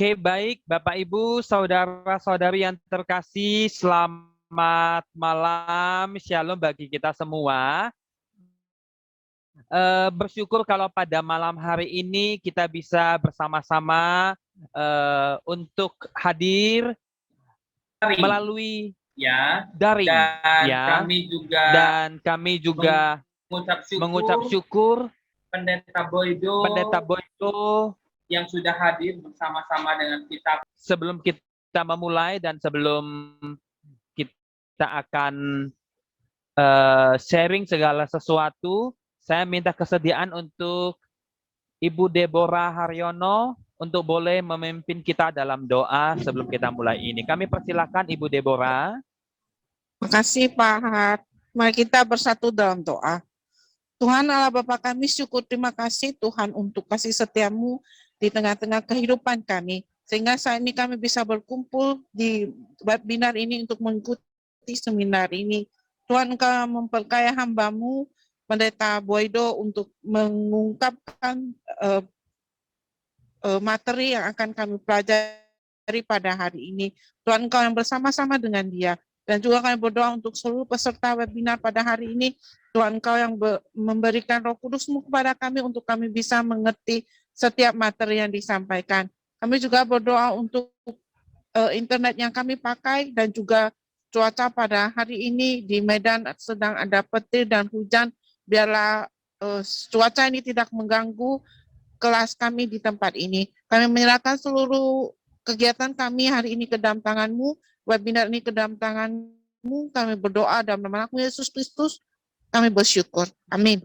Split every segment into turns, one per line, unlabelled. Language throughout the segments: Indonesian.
Oke, baik Bapak Ibu, saudara-saudari yang terkasih, selamat malam, shalom bagi kita semua. Bersyukur kalau pada malam hari ini kita bisa bersama-sama untuk hadir melalui
ya,
daring,
dan
ya.
kami juga
mengucap syukur
Pendeta
Pendeta Boydo
yang sudah hadir bersama-sama dengan kita.
Sebelum kita memulai dan sebelum kita akan sharing segala sesuatu, saya minta kesediaan untuk Ibu Deborah Haryono untuk boleh memimpin kita dalam doa sebelum kita mulai ini. Kami persilakan Ibu Deborah.
Terima kasih Pak Hat. Mari kita bersatu dalam doa. Tuhan Allah Bapa kami, syukur terima kasih Tuhan untuk kasih setiamu di tengah-tengah kehidupan kami. Sehingga saat ini kami bisa berkumpul di webinar ini untuk mengikuti seminar ini. Tuhan Engkau memperkaya hamba-Mu, Pendeta Boydo, untuk mengungkapkan materi yang akan kami pelajari pada hari ini. Tuhan Engkau yang bersama-sama dengan dia. Dan juga kami berdoa untuk seluruh peserta webinar pada hari ini. Tuhan Engkau yang memberikan Roh Kudus-Mu kepada kami untuk kami bisa mengerti setiap materi yang disampaikan. Kami juga berdoa untuk internet yang kami pakai dan juga cuaca pada hari ini di Medan sedang ada petir dan hujan. Biarlah cuaca ini tidak mengganggu kelas kami di tempat ini. Kami menyerahkan seluruh kegiatan kami hari ini ke dalam tangan-Mu, webinar ini ke dalam tangan-Mu. Kami berdoa dalam nama Yesus Kristus, kami bersyukur. Amin.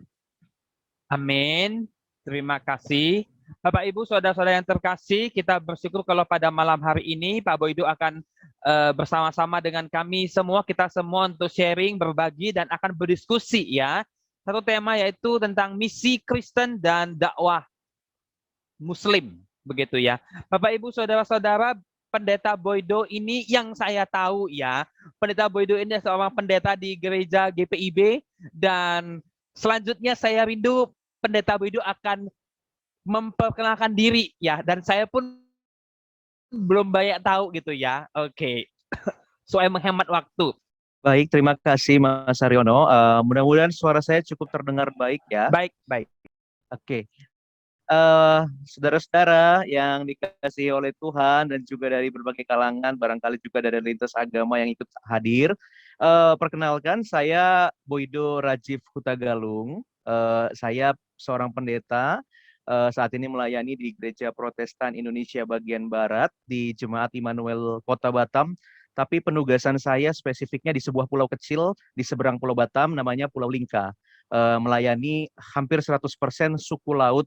Amin. Terima kasih. Bapak Ibu, saudara-saudara yang terkasih, kita bersyukur kalau pada malam hari ini Pak Boydo akan bersama-sama dengan kami semua, kita semua untuk sharing, berbagi, dan akan berdiskusi ya. Satu tema yaitu tentang misi Kristen dan dakwah Muslim, begitu ya. Bapak Ibu, saudara-saudara, Pendeta Boydo ini yang saya tahu ya, Pendeta Boydo ini seorang pendeta di gereja GPIB, dan selanjutnya saya rindu Pendeta Boydo akan memperkenalkan diri ya, dan saya pun belum banyak tahu gitu ya. Oke. Soal menghemat waktu.
Baik, terima kasih Mas Haryono. Mudah-mudahan suara saya cukup terdengar baik ya.
Baik, baik.
Oke. Saudara-saudara yang dikasihi oleh Tuhan dan juga dari berbagai kalangan, barangkali juga dari lintas agama yang ikut hadir. Perkenalkan, saya Boydo Rajiv Hutagalung. Saya seorang pendeta. Saat ini melayani di Gereja Protestan Indonesia bagian Barat di Jemaat Immanuel Kota Batam. Tapi penugasan saya spesifiknya di sebuah pulau kecil di seberang Pulau Batam, namanya Pulau Lingka. Melayani hampir 100% suku laut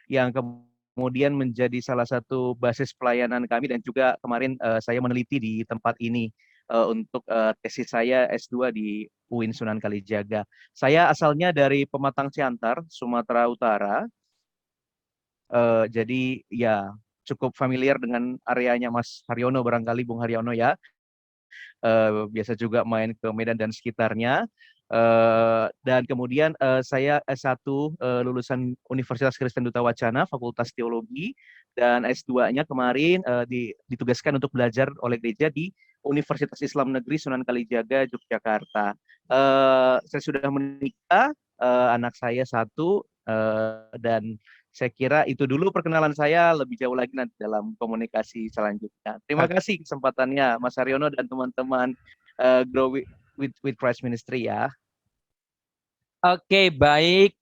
yang kemudian menjadi salah satu basis pelayanan kami, dan juga kemarin saya meneliti di tempat ini untuk tesis saya S2 di UIN Sunan Kalijaga. Saya asalnya dari Pematang Siantar, Sumatera Utara. Jadi ya cukup familiar dengan areanya Mas Haryono, barangkali Bung Haryono ya. Biasa juga main ke Medan dan sekitarnya. Dan kemudian saya S1 lulusan Universitas Kristen Duta Wacana, Fakultas Teologi, dan S2-nya kemarin ditugaskan untuk belajar oleh gereja di Universitas Islam Negeri Sunan Kalijaga, Yogyakarta. Saya sudah menikah, anak saya satu, dan saya kira itu dulu perkenalan saya, lebih jauh lagi nanti dalam komunikasi selanjutnya. Terima kasih kesempatannya Mas Haryono dan teman-teman Grow with Christ Ministry ya.
Oke, baik.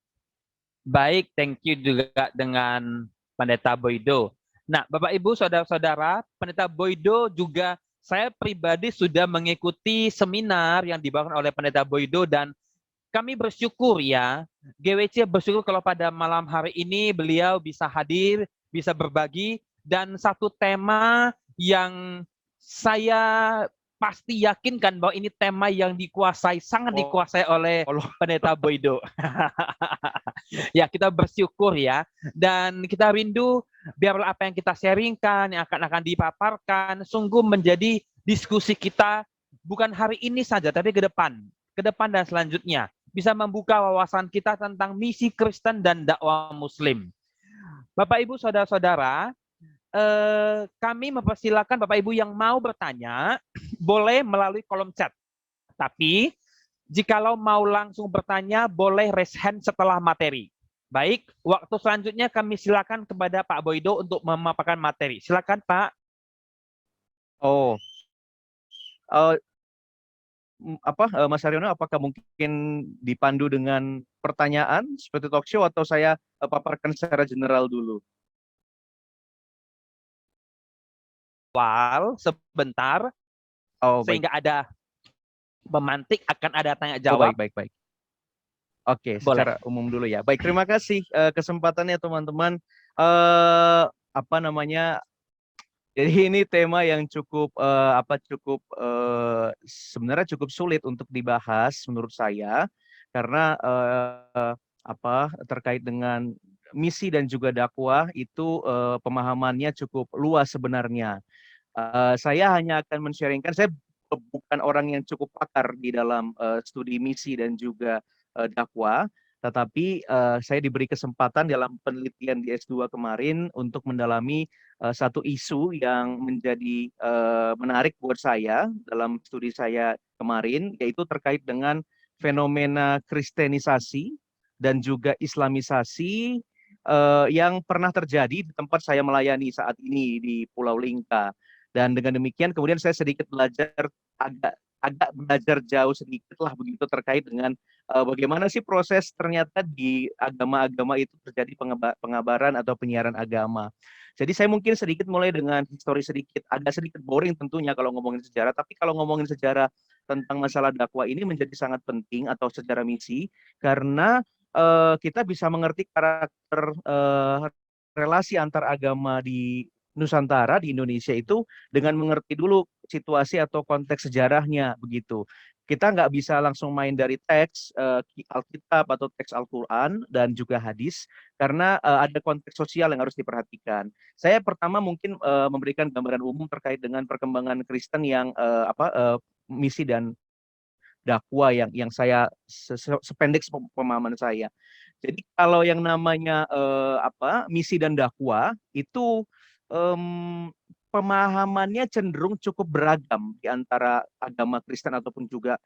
Baik, thank you juga dengan Pendeta Boydo. Nah, Bapak Ibu, saudara-saudara, Pendeta Boydo juga saya pribadi sudah mengikuti seminar yang dibawakan oleh Pendeta Boydo, dan kami bersyukur ya, GWC bersyukur kalau pada malam hari ini beliau bisa hadir, bisa berbagi, dan satu tema yang saya pasti yakinkan bahwa ini tema yang dikuasai, sangat dikuasai oleh Pendeta Boydo. Ya, kita bersyukur ya, dan kita rindu biarlah apa yang kita sharingkan, yang akan dipaparkan, sungguh menjadi diskusi kita bukan hari ini saja, tapi ke depan dan selanjutnya. Bisa membuka wawasan kita tentang misi Kristen dan dakwah Muslim. Bapak Ibu, saudara-saudara, kami mempersilakan Bapak Ibu yang mau bertanya boleh melalui kolom chat. Tapi jikalau mau langsung bertanya boleh raise hand setelah materi. Baik, waktu selanjutnya kami silakan kepada Pak Boydo untuk memaparkan materi. Silakan Pak.
Oh, Mas Haryono, apakah mungkin dipandu dengan pertanyaan seperti talk show atau saya paparkan secara general dulu?
Awal sebentar
Oh, baik.
sehingga ada memantik akan ada tanya
Oh,
jawab.
baik. Oke,
Boleh.
secara umum dulu ya. Baik, terima kasih kesempatannya teman-teman. Apa namanya? Jadi ini tema yang cukup sebenarnya cukup sulit untuk dibahas menurut saya karena terkait dengan misi dan juga dakwah itu pemahamannya cukup luas sebenarnya. Saya hanya akan men-sharingkan, saya bukan orang yang cukup pakar di dalam studi misi dan juga dakwah, tetapi saya diberi kesempatan dalam penelitian di S2 kemarin untuk mendalami satu isu yang menjadi menarik buat saya dalam studi saya kemarin, yaitu terkait dengan fenomena kristenisasi dan juga islamisasi yang pernah terjadi di tempat saya melayani saat ini di Pulau Lingka. Dan dengan demikian kemudian saya sedikit belajar agak belajar jauh sedikit lah begitu terkait dengan bagaimana sih proses ternyata di agama-agama itu terjadi pengabaran atau penyiaran agama. Jadi saya mungkin sedikit mulai dengan histori sedikit, agak sedikit boring tentunya kalau ngomongin sejarah, tapi kalau ngomongin sejarah tentang masalah dakwah ini menjadi sangat penting atau sejarah misi karena kita bisa mengerti karakter relasi antar agama di Nusantara di Indonesia itu dengan mengerti dulu situasi atau konteks sejarahnya begitu. Kita nggak bisa langsung main dari teks Alkitab atau teks Al-Quran dan juga hadis karena ada konteks sosial yang harus diperhatikan. Saya pertama mungkin memberikan gambaran umum terkait dengan perkembangan Kristen yang misi dan dakwah yang saya sependek pemahaman saya. Jadi kalau yang namanya misi dan dakwah itu pemahamannya cenderung cukup beragam di antara agama Kristen ataupun juga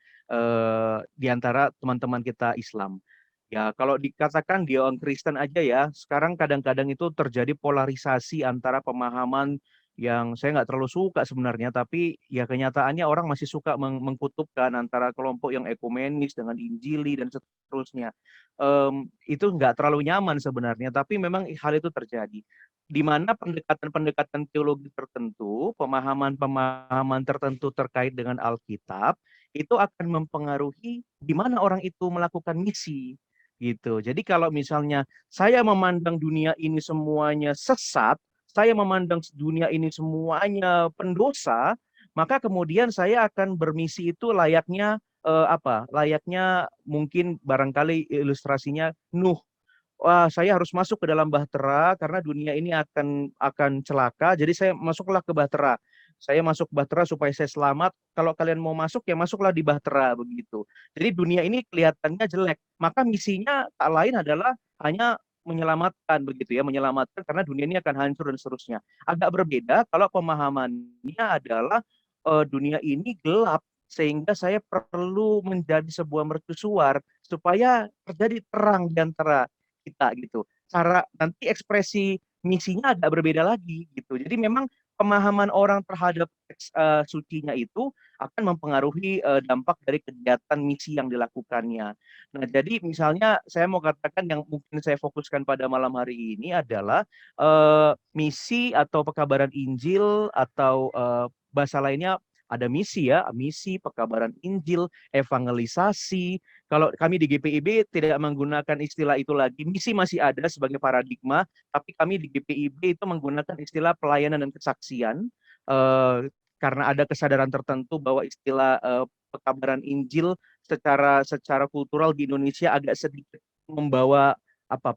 di antara teman-teman kita Islam. Ya, kalau dikatakan dia orang Kristen aja ya, sekarang kadang-kadang itu terjadi polarisasi antara pemahaman yang saya nggak terlalu suka sebenarnya, tapi ya kenyataannya orang masih suka mengkutupkan antara kelompok yang ekumenis dengan Injili dan seterusnya. Itu nggak terlalu nyaman sebenarnya, tapi memang hal itu terjadi. Di mana pendekatan-pendekatan teologi tertentu, pemahaman-pemahaman tertentu terkait dengan Alkitab, itu akan mempengaruhi di mana orang itu melakukan misi gitu. Jadi kalau misalnya saya memandang dunia ini semuanya sesat, saya memandang dunia ini semuanya pendosa, maka kemudian saya akan bermisi itu layaknya Layaknya mungkin barangkali ilustrasinya Nuh. Wah, saya harus masuk ke dalam bahtera karena dunia ini akan celaka. Jadi saya masuklah ke bahtera. Saya masuk bahtera supaya saya selamat. Kalau kalian mau masuk ya masuklah di bahtera begitu. Jadi dunia ini kelihatannya jelek. Maka misinya tak lain adalah hanya menyelamatkan begitu ya, menyelamatkan karena dunia ini akan hancur dan seterusnya. Agak berbeda kalau pemahamannya adalah dunia ini gelap sehingga saya perlu menjadi sebuah mercusuar supaya terjadi terang di antara kita gitu. Cara nanti ekspresi misinya agak berbeda lagi gitu. Jadi memang pemahaman orang terhadap teks sucinya itu akan mempengaruhi dampak dari kegiatan misi yang dilakukannya. Nah, jadi misalnya saya mau katakan yang mungkin saya fokuskan pada malam hari ini adalah misi atau pekabaran Injil atau bahasa lainnya ada misi ya, misi, pekabaran Injil, evangelisasi. Kalau kami di GPIB tidak menggunakan istilah itu lagi, misi masih ada sebagai paradigma, tapi kami di GPIB itu menggunakan istilah pelayanan dan kesaksian, karena ada kesadaran tertentu bahwa istilah pekabaran Injil secara kultural di Indonesia agak sedikit membawa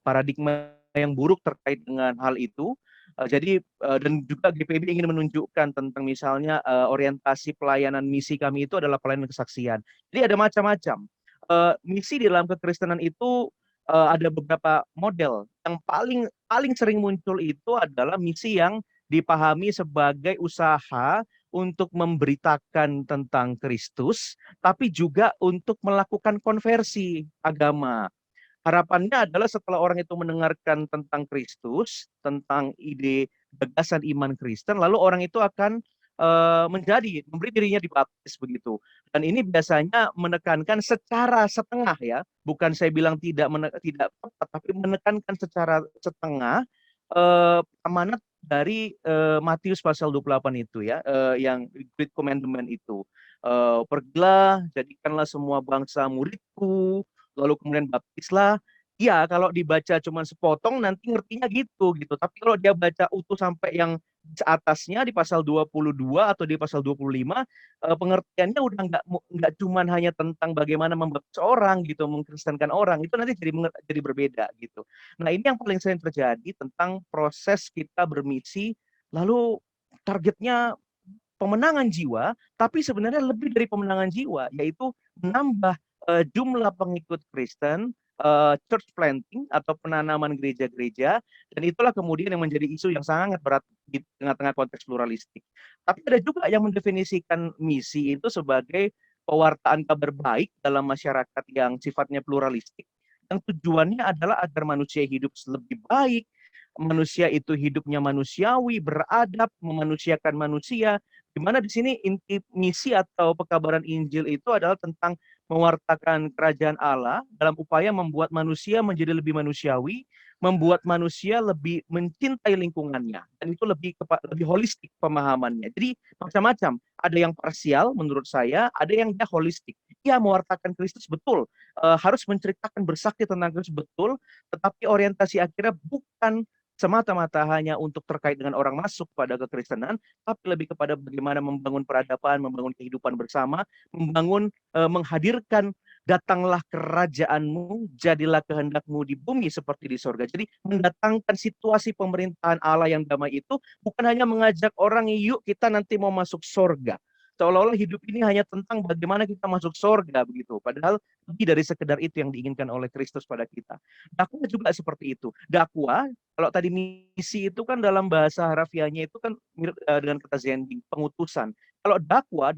paradigma yang buruk terkait dengan hal itu. Jadi dan juga GPIB ingin menunjukkan tentang misalnya orientasi pelayanan misi kami itu adalah pelayanan kesaksian. Jadi ada macam-macam. Misi di dalam kekristenan itu ada beberapa model. Yang paling sering muncul itu adalah misi yang dipahami sebagai usaha untuk memberitakan tentang Kristus, tapi juga untuk melakukan konversi agama. Harapannya adalah setelah orang itu mendengarkan tentang Kristus, tentang ide gagasan iman Kristen, lalu orang itu akan memberi dirinya dibaptis begitu. Dan ini biasanya menekankan secara setengah ya, bukan saya bilang tidak tepat, tapi menekankan secara setengah amanat dari Matius pasal 28 itu ya, yang Great Commandment itu. Pergilah, jadikanlah semua bangsa muridku, lalu kemudian baptislah. Iya, kalau dibaca cuma sepotong nanti ngertinya gitu. Tapi kalau dia baca utuh sampai yang atasnya di pasal 22 atau di pasal 25, pengertiannya udah nggak cuma hanya tentang bagaimana membaptis orang gitu, mengkristenkan orang, itu nanti jadi berbeda gitu. Nah, ini yang paling sering terjadi tentang proses kita bermisi, lalu targetnya pemenangan jiwa, tapi sebenarnya lebih dari pemenangan jiwa, yaitu menambah jumlah pengikut Kristen, church planting atau penanaman gereja-gereja, dan itulah kemudian yang menjadi isu yang sangat berat di tengah-tengah konteks pluralistik. Tapi ada juga yang mendefinisikan misi itu sebagai pewartaan kabar baik dalam masyarakat yang sifatnya pluralistik, yang tujuannya adalah agar manusia hidup lebih baik, manusia itu hidupnya manusiawi, beradab, memanusiakan manusia, di mana di sini inti misi atau pekabaran Injil itu adalah tentang mewartakan kerajaan Allah dalam upaya membuat manusia menjadi lebih manusiawi, membuat manusia lebih mencintai lingkungannya, dan itu lebih holistik pemahamannya. Jadi macam-macam, ada yang parsial menurut saya, ada yang dia holistik. Ia mewartakan Kristus betul, harus menceritakan bersaksi tentang Kristus betul, tetapi orientasi akhirnya bukan semata-mata hanya untuk terkait dengan orang masuk pada kekristenan, tapi lebih kepada bagaimana membangun peradaban, membangun kehidupan bersama, menghadirkan datanglah kerajaanmu, jadilah kehendakmu di bumi seperti di sorga. Jadi mendatangkan situasi pemerintahan Allah yang damai itu bukan hanya mengajak orang, yuk kita nanti mau masuk sorga. Seolah-olah hidup ini hanya tentang bagaimana kita masuk sorga begitu. Padahal lebih dari sekedar itu yang diinginkan oleh Kristus pada kita. Dakwah juga seperti itu. Dakwah, kalau tadi misi itu kan dalam bahasa harafiahnya itu kan mirip dengan kata zending, pengutusan. Kalau dakwah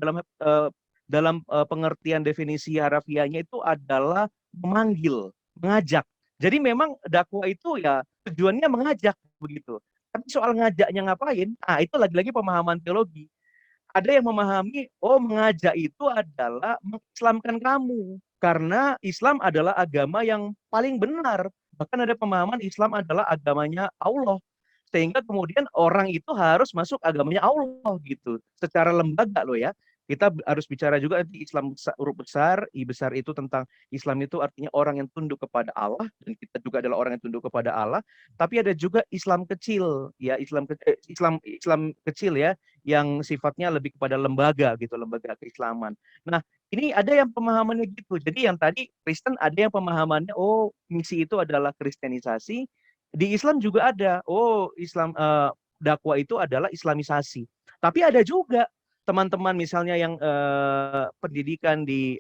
dalam pengertian definisi harafiahnya itu adalah memanggil, mengajak. Jadi memang dakwah itu ya tujuannya mengajak begitu. Tapi soal ngajaknya ngapain? Ah, itu lagi-lagi pemahaman teologi. Ada yang memahami, oh mengajak itu adalah mengislamkan kamu. Karena Islam adalah agama yang paling benar. Bahkan ada pemahaman Islam adalah agamanya Allah. Sehingga kemudian orang itu harus masuk agamanya Allah gitu. Secara lembaga loh ya. Kita harus bicara juga nanti Islam huruf besar, I besar itu tentang Islam itu artinya orang yang tunduk kepada Allah, dan kita juga adalah orang yang tunduk kepada Allah. Tapi ada juga Islam kecil, ya Islam kecil ya, yang sifatnya lebih kepada lembaga gitu, lembaga keislaman. Nah, ini ada yang pemahamannya gitu. Jadi yang tadi Kristen ada yang pemahamannya, oh misi itu adalah kristenisasi. Di Islam juga ada, oh Islam dakwah itu adalah islamisasi. Tapi ada juga teman-teman misalnya yang pendidikan di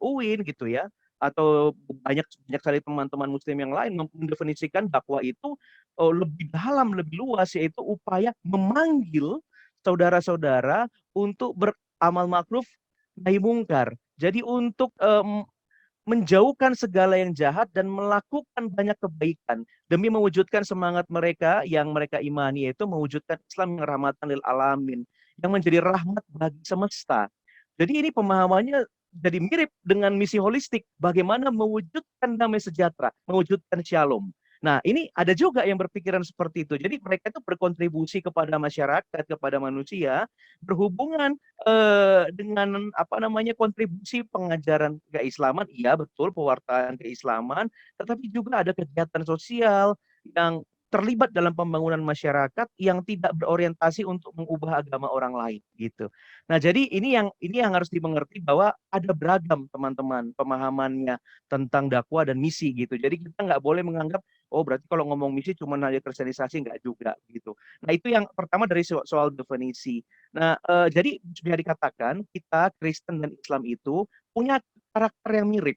UIN gitu ya, atau banyak sekali teman-teman Muslim yang lain mendefinisikan dakwah itu lebih dalam, lebih luas, yaitu upaya memanggil saudara-saudara untuk beramal makruf nahi mungkar. Jadi untuk menjauhkan segala yang jahat dan melakukan banyak kebaikan demi mewujudkan semangat mereka yang mereka imani, yaitu mewujudkan Islam yang rahmatan lil alamin, yang menjadi rahmat bagi semesta. Jadi ini pemahamannya jadi mirip dengan misi holistik, bagaimana mewujudkan damai sejahtera, mewujudkan shalom. Nah, ini ada juga yang berpikiran seperti itu. Jadi mereka itu berkontribusi kepada masyarakat, kepada manusia, berhubungan dengan apa namanya kontribusi pengajaran keislaman, iya betul, pewartaan keislaman, tetapi juga ada kegiatan sosial yang terlibat dalam pembangunan masyarakat yang tidak berorientasi untuk mengubah agama orang lain gitu. Nah, jadi ini yang harus dimengerti bahwa ada beragam teman-teman pemahamannya tentang dakwah dan misi gitu. Jadi kita nggak boleh menganggap oh berarti kalau ngomong misi cuma hanya kristenisasi, nggak juga gitu. Nah, itu yang pertama dari soal definisi. Nah, jadi bisa dikatakan kita Kristen dan Islam itu punya karakter yang mirip,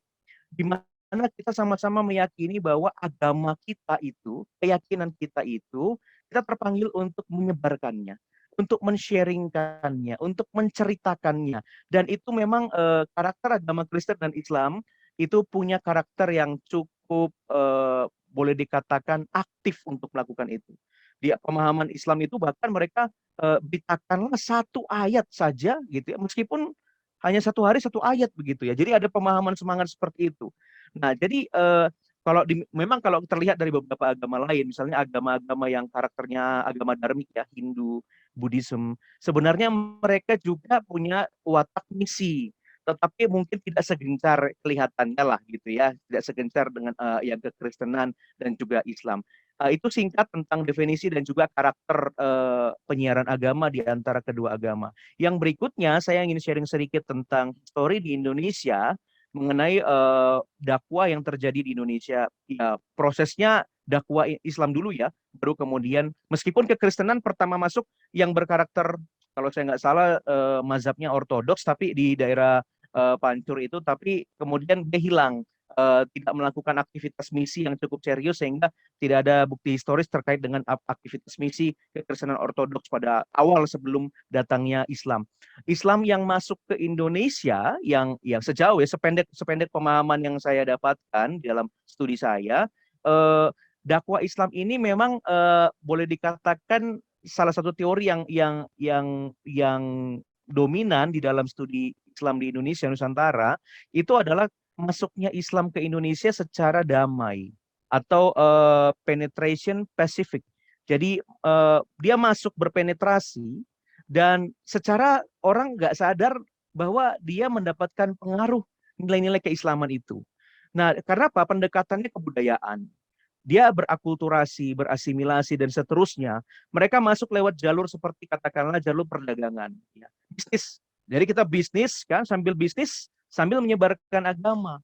di mana kita sama-sama meyakini bahwa agama kita itu, keyakinan kita itu kita terpanggil untuk menyebarkannya, untuk men-sharingkannya, untuk menceritakannya. Dan itu memang karakter agama Kristen dan Islam itu punya karakter yang cukup boleh dikatakan aktif untuk melakukan itu. Di pemahaman Islam itu bahkan mereka beritakanlah satu ayat saja gitu ya, meskipun hanya satu hari satu ayat begitu ya. Jadi ada pemahaman semangat seperti itu. Nah, jadi memang kalau terlihat dari beberapa agama lain, misalnya agama-agama yang karakternya agama dharmik ya, Hindu, Buddhism, sebenarnya mereka juga punya watak misi, tetapi mungkin tidak segencar kelihatannya lah gitu ya, tidak segencar dengan yang kekristenan dan juga Islam. Itu singkat tentang definisi dan juga karakter penyiaran agama di antara kedua agama. Yang berikutnya saya ingin sharing sedikit tentang story di Indonesia mengenai dakwah yang terjadi di Indonesia. Ya, prosesnya dakwah Islam dulu ya, baru kemudian meskipun kekristenan pertama masuk yang berkarakter kalau saya nggak salah mazhabnya ortodoks, tapi di daerah Pancur itu, tapi kemudian dia hilang, tidak melakukan aktivitas misi yang cukup serius sehingga tidak ada bukti historis terkait dengan aktivitas misi kekristenan ortodoks pada awal sebelum datangnya Islam. Islam yang masuk ke Indonesia yang sejauh ya sependek pemahaman yang saya dapatkan dalam studi saya, dakwah Islam ini memang boleh dikatakan salah satu teori yang dominan di dalam studi Islam di Indonesia Nusantara itu adalah masuknya Islam ke Indonesia secara damai atau penetration pacific. Jadi dia masuk berpenetrasi dan secara orang nggak sadar bahwa dia mendapatkan pengaruh nilai-nilai keislaman itu. Nah, karena apa? Pendekatannya kebudayaan. Dia berakulturasi, berasimilasi, dan seterusnya. Mereka masuk lewat jalur seperti katakanlah jalur perdagangan. Ya. Bisnis. Jadi kita bisnis kan, sambil bisnis, sambil menyebarkan agama.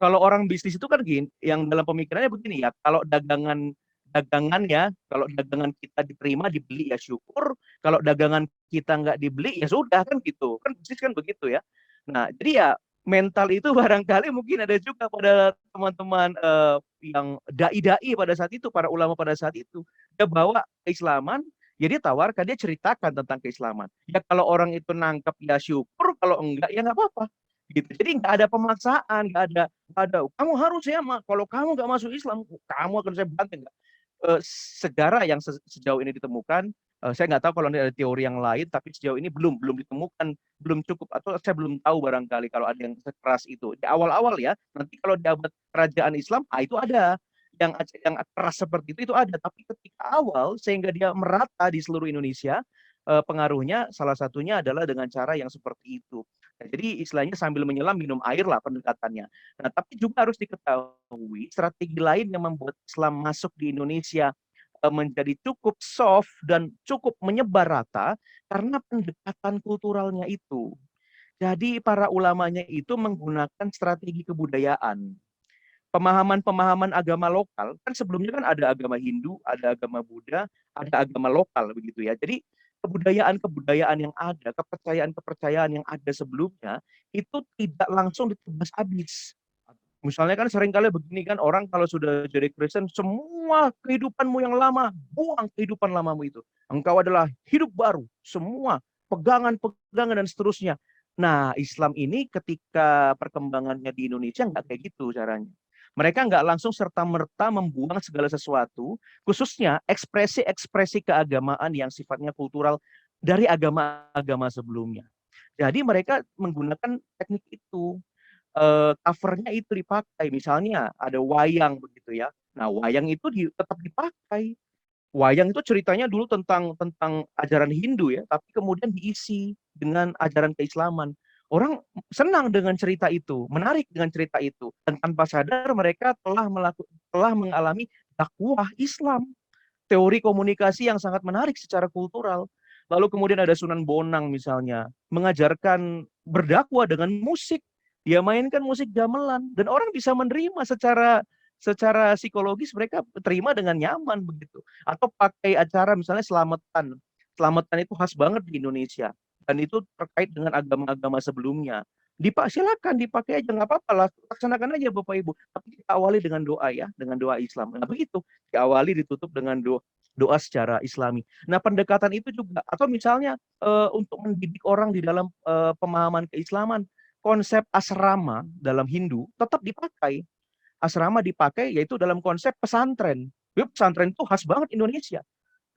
Kalau orang bisnis itu kan gini, yang dalam pemikirannya begini ya, kalau kalau dagangan kita diterima, dibeli ya syukur, kalau dagangan kita nggak dibeli ya sudah kan gitu. Kan bisnis kan begitu ya. Nah, jadi ya mental itu barangkali mungkin ada juga pada teman-teman yang dai-dai pada saat itu, para ulama pada saat itu. Dia bawa keislaman, ya dia tawarkan, dia ceritakan tentang keislaman. Ya kalau orang itu nangkep ya syukur, kalau enggak ya nggak apa-apa. Gitu. Jadi nggak ada pemaksaan, nggak ada kamu harus ya, kalau kamu nggak masuk Islam, kamu akan saya banting. Segara yang sejauh ini ditemukan, saya nggak tahu kalau ada teori yang lain, tapi sejauh ini belum ditemukan, belum cukup, atau saya belum tahu barangkali kalau ada yang sekeras itu di awal-awal ya. Nanti kalau di abad kerajaan Islam, itu ada yang keras seperti itu ada. Tapi ketika awal sehingga dia merata di seluruh Indonesia, pengaruhnya salah satunya adalah dengan cara yang seperti itu. Nah, jadi istilahnya sambil menyelam minum air lah pendekatannya. Nah, tapi juga harus diketahui strategi lain yang membuat Islam masuk di Indonesia menjadi cukup soft dan cukup menyebar rata karena pendekatan kulturalnya itu. Jadi para ulamanya itu menggunakan strategi kebudayaan. Pemahaman-pemahaman agama lokal, kan sebelumnya kan ada agama Hindu, ada agama Buddha, ada agama lokal begitu ya. Jadi kebudayaan-kebudayaan yang ada, kepercayaan-kepercayaan yang ada sebelumnya itu tidak langsung ditebas habis. Misalnya kan seringkali begini kan, orang kalau sudah jadi Kristen, semua kehidupanmu yang lama, buang kehidupan lamamu itu. Engkau adalah hidup baru, semua pegangan-pegangan dan seterusnya. Nah, Islam ini ketika perkembangannya di Indonesia nggak kayak gitu caranya. Mereka nggak langsung serta-merta membuang segala sesuatu, khususnya ekspresi-ekspresi keagamaan yang sifatnya kultural dari agama-agama sebelumnya. Jadi mereka menggunakan teknik itu. Covernya itu dipakai, misalnya ada wayang begitu ya. Nah, wayang itu tetap dipakai. Wayang itu ceritanya dulu tentang ajaran Hindu ya, tapi kemudian diisi dengan ajaran keislaman. Orang senang dengan cerita itu, menarik dengan cerita itu, dan tanpa sadar mereka telah mengalami dakwah Islam, teori komunikasi yang sangat menarik secara kultural. Lalu kemudian ada Sunan Bonang misalnya, mengajarkan berdakwah dengan musik. Dia mainkan musik gamelan dan orang bisa menerima secara psikologis, mereka terima dengan nyaman begitu. Atau pakai acara misalnya selamatan. Selamatan itu khas banget di Indonesia dan itu terkait dengan agama-agama sebelumnya. Silakan dipakai aja, nggak apa-apa lah, laksanakan aja Bapak Ibu. Tapi kita awali dengan doa ya, dengan doa Islam. Nah begitu, diawali ditutup dengan doa secara Islami. Nah pendekatan itu juga, atau misalnya untuk mendidik orang di dalam pemahaman keislaman, konsep asrama dalam Hindu tetap dipakai. Asrama dipakai yaitu dalam konsep pesantren. Pesantren itu khas banget Indonesia.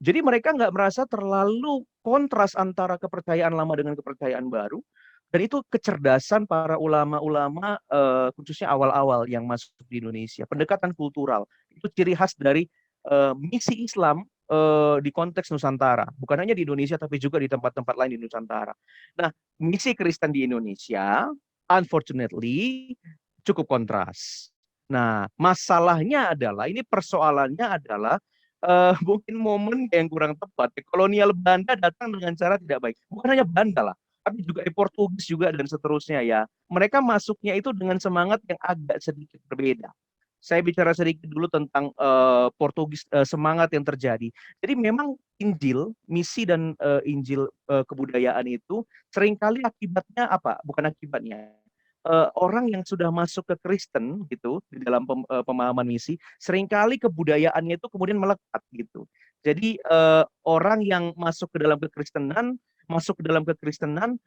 Jadi mereka nggak merasa terlalu kontras antara kepercayaan lama dengan kepercayaan baru. Dan itu kecerdasan para ulama-ulama khususnya awal-awal yang masuk di Indonesia. Pendekatan kultural. Itu ciri khas dari misi Islam di konteks Nusantara. Bukan hanya di Indonesia tapi juga di tempat-tempat lain di Nusantara. Nah, misi Kristen di Indonesia unfortunately cukup kontras. Nah, masalahnya adalah, ini persoalannya adalah mungkin momen yang kurang tepat. Kolonial Belanda datang dengan cara tidak baik. Bukan hanya Belanda lah, tapi juga Portugis juga dan seterusnya ya. Mereka masuknya itu dengan semangat yang agak sedikit berbeda. Saya bicara sedikit dulu tentang Portugis, semangat yang terjadi. Jadi memang Injil, misi dan Injil kebudayaan itu seringkali akibatnya apa? Bukan akibatnya. Orang yang sudah masuk ke Kristen gitu di dalam pemahaman misi, seringkali kebudayaannya itu kemudian melekat gitu. Jadi orang yang masuk ke dalam kekristenan,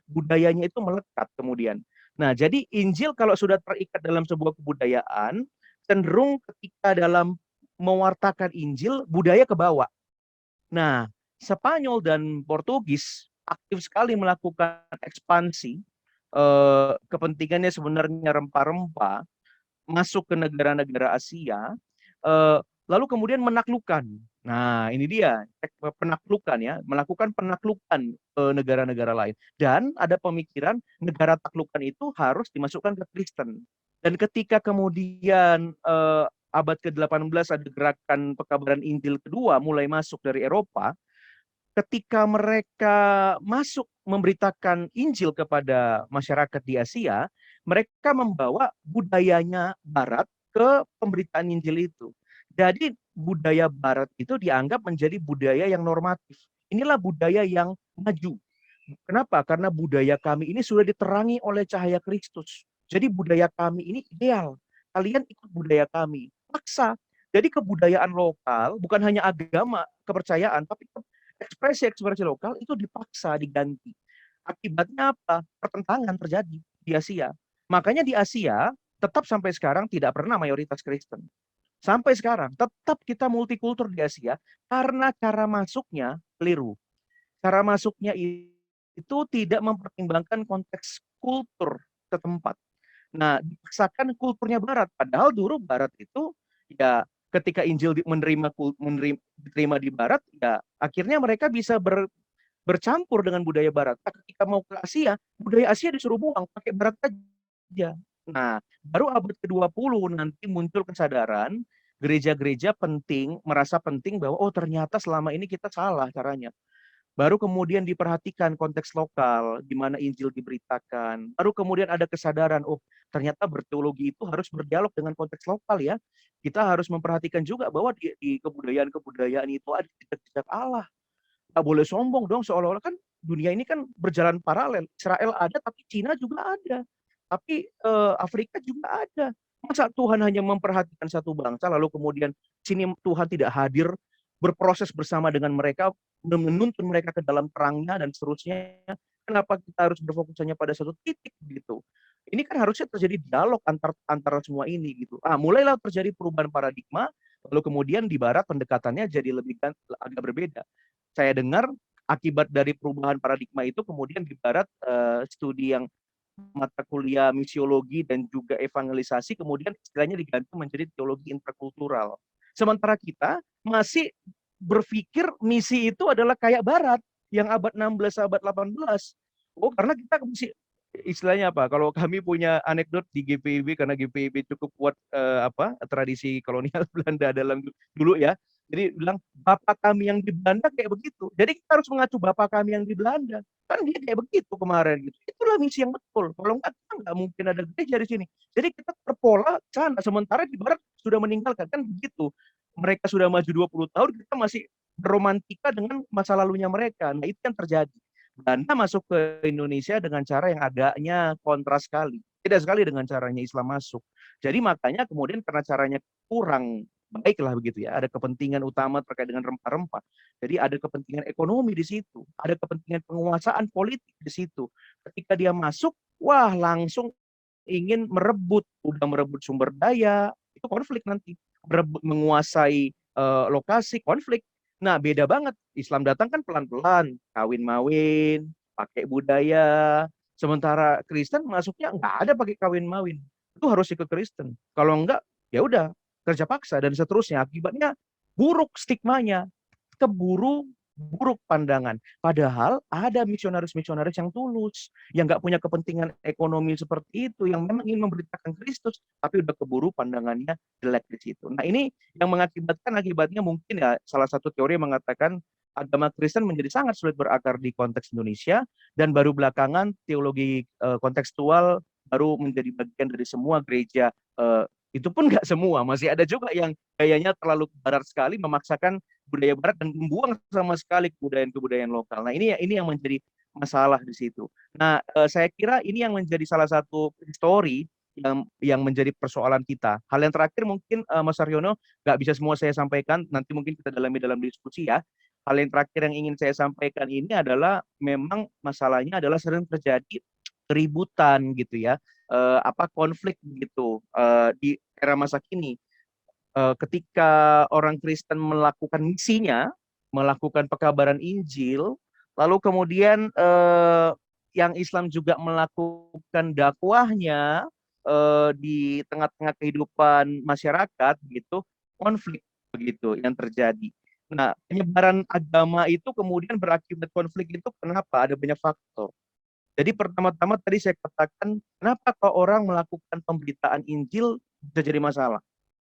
budayanya itu melekat kemudian. Nah, jadi Injil kalau sudah terikat dalam sebuah kebudayaan, cenderung ketika dalam mewartakan Injil, budaya kebawa. Nah, Spanyol dan Portugis aktif sekali melakukan ekspansi, kepentingannya sebenarnya rempah-rempah, masuk ke negara-negara Asia, lalu kemudian menaklukkan. Nah, ini dia penaklukan ya, melakukan penaklukan negara-negara lain. Dan ada pemikiran negara taklukan itu harus dimasukkan ke Kristen. Dan ketika kemudian abad ke-18 ada gerakan pekabaran Injil kedua mulai masuk dari Eropa, ketika mereka masuk memberitakan Injil kepada masyarakat di Asia, mereka membawa budayanya Barat ke pemberitaan Injil itu. Jadi budaya Barat itu dianggap menjadi budaya yang normatif. Inilah budaya yang maju. Kenapa? Karena budaya kami ini sudah diterangi oleh cahaya Kristus. Jadi budaya kami ini ideal. Kalian ikut budaya kami. Paksa. Jadi kebudayaan lokal bukan hanya agama, kepercayaan, tapi ekspresi-ekspresi lokal itu dipaksa diganti. Akibatnya apa? Pertentangan terjadi di Asia. Makanya di Asia tetap sampai sekarang tidak pernah mayoritas Kristen. Sampai sekarang tetap kita multikultur di Asia karena cara masuknya keliru. Cara masuknya itu tidak mempertimbangkan konteks kultur setempat. Nah, dipaksakan kulturnya Barat. Padahal dulu Barat itu ya ketika Injil diterima di Barat, ya akhirnya mereka bisa bercampur dengan budaya Barat. Ketika mau ke Asia, budaya Asia disuruh buang, pakai Barat aja. Nah, baru abad ke-20 nanti muncul kesadaran, gereja-gereja merasa penting bahwa oh ternyata selama ini kita salah caranya. Baru kemudian diperhatikan konteks lokal, di mana Injil diberitakan. Baru kemudian ada kesadaran, oh ternyata berteologi itu harus berdialog dengan konteks lokal ya. Kita harus memperhatikan juga bahwa di kebudayaan itu ada jejak-jejak Allah. Nggak boleh sombong dong, seolah-olah kan dunia ini kan berjalan paralel. Israel ada, tapi Cina juga ada. Tapi Afrika juga ada. Masa Tuhan hanya memperhatikan satu bangsa, lalu kemudian sini Tuhan tidak hadir, berproses bersama dengan mereka, menuntun mereka ke dalam perangnya dan seterusnya. Kenapa kita harus berfokus hanya pada satu titik gitu? Ini kan harusnya terjadi dialog antara semua ini gitu. Mulailah terjadi perubahan paradigma, lalu kemudian di Barat pendekatannya jadi agak berbeda. Saya dengar akibat dari perubahan paradigma itu kemudian di Barat studi yang mata kuliah misiologi dan juga evangelisasi kemudian istilahnya diganti menjadi teologi interkultural. Sementara kita masih berpikir misi itu adalah kayak Barat yang abad 16, abad 18. Oh, karena kita masih istilahnya apa? Kalau kami punya anekdot di GPIB karena GPIB cukup kuat tradisi kolonial Belanda dalam dulu ya. Jadi bilang bapak kami yang di Belanda kayak begitu. Jadi kita harus mengacu bapak kami yang di Belanda. Kan dia kayak begitu kemarin gitu. Itulah misi yang betul. Kalau enggak kita nggak mungkin ada gereja di sini. Jadi kita terpola sana. Sementara di Barat sudah meninggalkan kan begitu. Mereka sudah maju 20 tahun, kita masih beromantika dengan masa lalunya mereka. Nah, itu yang terjadi. Belanda masuk ke Indonesia dengan cara yang agaknya kontras sekali. Beda sekali dengan caranya Islam masuk. Jadi makanya kemudian karena caranya kurang baiklah begitu ya. Ada kepentingan utama terkait dengan rempah-rempah. Jadi ada kepentingan ekonomi di situ. Ada kepentingan penguasaan politik di situ. Ketika dia masuk, wah langsung ingin merebut. Udah merebut sumber daya, itu konflik nanti. Merebut, menguasai lokasi, konflik. Nah, beda banget. Islam datang kan pelan-pelan, kawin-mawin, pakai budaya. Sementara Kristen masuknya nggak ada pakai kawin-mawin. Itu harus ikut Kristen. Kalau enggak, ya udah kerja paksa dan seterusnya. Akibatnya buruk stigmanya, keburu buruk pandangan. Padahal ada misionaris-misionaris yang tulus, yang nggak punya kepentingan ekonomi seperti itu, yang memang ingin memberitakan Kristus, tapi udah keburu pandangannya jelek di situ. Nah ini yang mengakibatkan akibatnya mungkin ya salah satu teori yang mengatakan agama Kristen menjadi sangat sulit berakar di konteks Indonesia dan baru belakangan teologi kontekstual baru menjadi bagian dari semua gereja. Itu pun nggak semua, masih ada juga yang gayanya terlalu barat sekali, memaksakan budaya barat dan membuang sama sekali kebudayaan-kebudayaan lokal. Nah ini yang menjadi masalah di situ. Nah saya kira ini yang menjadi salah satu story yang menjadi persoalan kita. Hal yang terakhir mungkin Mas Haryono, nggak bisa semua saya sampaikan, nanti mungkin kita dalami dalam diskusi ya. Hal yang terakhir yang ingin saya sampaikan ini adalah memang masalahnya adalah sering terjadi keributan gitu ya, konflik gitu di era masa kini. Ketika orang Kristen melakukan misinya, melakukan pekabaran Injil, lalu kemudian yang Islam juga melakukan dakwahnya di tengah-tengah kehidupan masyarakat, gitu, konflik begitu yang terjadi. Nah, penyebaran agama itu kemudian berakibat konflik itu kenapa? Ada banyak faktor. Jadi pertama-tama tadi saya katakan, kenapa kalau orang melakukan pemberitaan Injil bisa jadi masalah?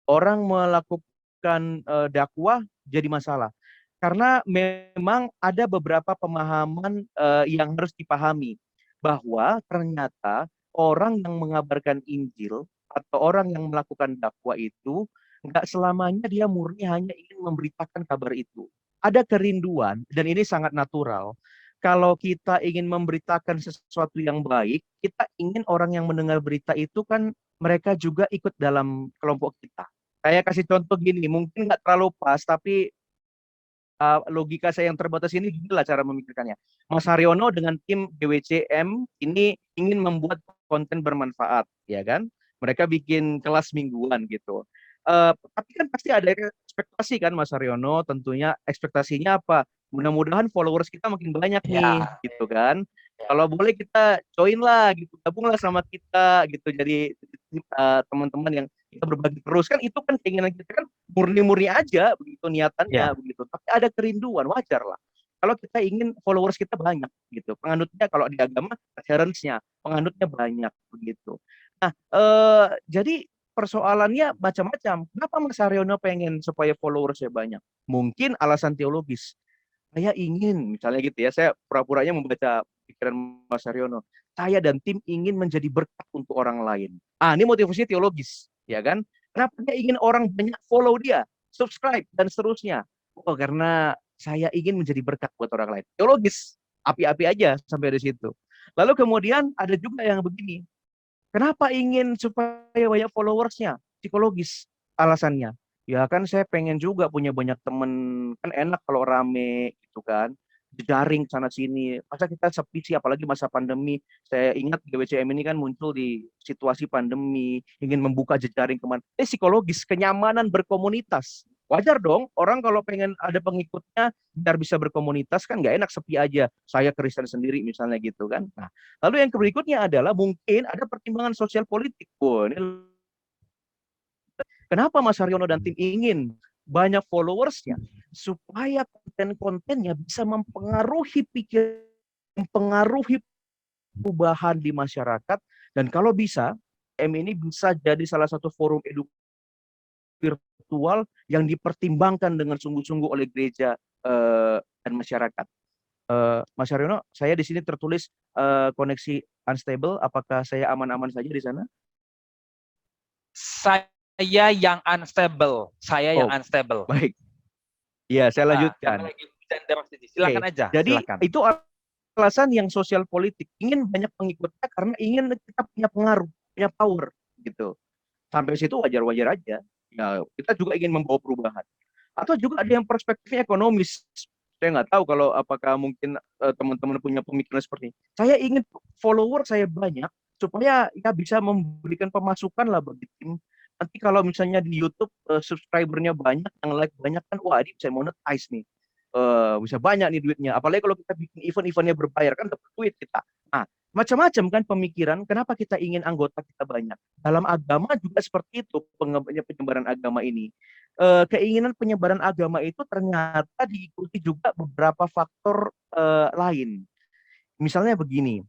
Orang melakukan dakwah jadi masalah. Karena memang ada beberapa pemahaman yang harus dipahami. Bahwa ternyata orang yang mengabarkan Injil atau orang yang melakukan dakwah itu nggak selamanya dia murni hanya ingin memberitakan kabar itu. Ada kerinduan, dan ini sangat natural. Kalau kita ingin memberitakan sesuatu yang baik, kita ingin orang yang mendengar berita itu kan mereka juga ikut dalam kelompok kita. Saya kasih contoh gini, mungkin nggak terlalu pas, tapi logika saya yang terbatas ini ginilah cara memikirkannya. Mas Haryono dengan tim GWCM ini ingin membuat konten bermanfaat, ya kan? Mereka bikin kelas mingguan gitu. Tapi kan pasti ada ekspektasi kan Mas Haryono, tentunya ekspektasinya apa? Mudah-mudahan followers kita makin banyak nih, gitu kan. Kalau boleh kita join lah, gitu, gabunglah sama kita, gitu. Jadi teman-teman yang kita berbagi terus kan itu kan keinginan kita kan murni-murni aja, begitu niatannya, begitu. Tapi ada kerinduan, wajar lah. Kalau kita ingin followers kita banyak, gitu. Penganutnya kalau di agama adherence-nya, penganutnya banyak, begitu. Nah, jadi persoalannya macam-macam. Kenapa Mas Haryono pengen supaya followersnya banyak? Mungkin alasan teologis. Saya ingin, misalnya gitu ya, saya pura-puranya membaca pikiran Mas Haryono. Saya dan tim ingin menjadi berkat untuk orang lain. Ini motivasinya teologis, ya kan? Kenapa dia ingin orang banyak follow dia, subscribe, dan seterusnya? Oh, karena saya ingin menjadi berkat buat orang lain. Teologis, api-api aja sampai di situ. Lalu kemudian ada juga yang begini. Kenapa ingin supaya banyak followersnya? Psikologis alasannya. Ya kan saya pengen juga punya banyak temen, kan enak kalau rame gitu kan, jejaring sana sini. Masa kita sepi sih, apalagi masa pandemi. Saya ingat GWCM ini kan muncul di situasi pandemi, ingin membuka jejaring kemana. Psikologis, kenyamanan berkomunitas. Wajar dong, orang kalau pengen ada pengikutnya biar bisa berkomunitas kan nggak enak sepi aja. Saya Kristen sendiri misalnya gitu kan. Nah, lalu yang berikutnya adalah mungkin ada pertimbangan sosial politik. Ini kenapa Mas Haryono dan tim ingin banyak followersnya? Supaya konten-kontennya bisa mempengaruhi mempengaruhi perubahan di masyarakat. Dan kalau bisa, ini bisa jadi salah satu forum edukasi virtual yang dipertimbangkan dengan sungguh-sungguh oleh gereja dan masyarakat. Mas Haryono, saya di sini tertulis koneksi unstable. Apakah saya aman-aman saja di sana?
Saya yang unstable. Unstable.
Baik. Ya, saya lanjutkan.
Silakan aja.
Jadi
silakan.
itu alasan yang sosial politik, ingin banyak pengikutnya karena ingin kita punya pengaruh, punya power gitu. Sampai situ wajar-wajar aja. Ya, kita juga ingin membawa perubahan. Atau juga ada yang perspektifnya ekonomis. Saya nggak tahu kalau apakah mungkin teman-teman punya pemikiran seperti ini. Saya ingin follower saya banyak supaya ya bisa memberikan pemasukan lah bagi tim. Nanti kalau misalnya di YouTube subscribernya banyak, yang like banyak kan, wah ini bisa monetize nih. Bisa banyak nih duitnya. Apalagi kalau kita bikin event-eventnya berbayar kan dapat duit kita. Nah, macam-macam kan pemikiran. Kenapa kita ingin anggota kita banyak? Dalam agama juga seperti itu penyebaran agama ini. Keinginan penyebaran agama itu ternyata diikuti juga beberapa faktor lain. Misalnya begini,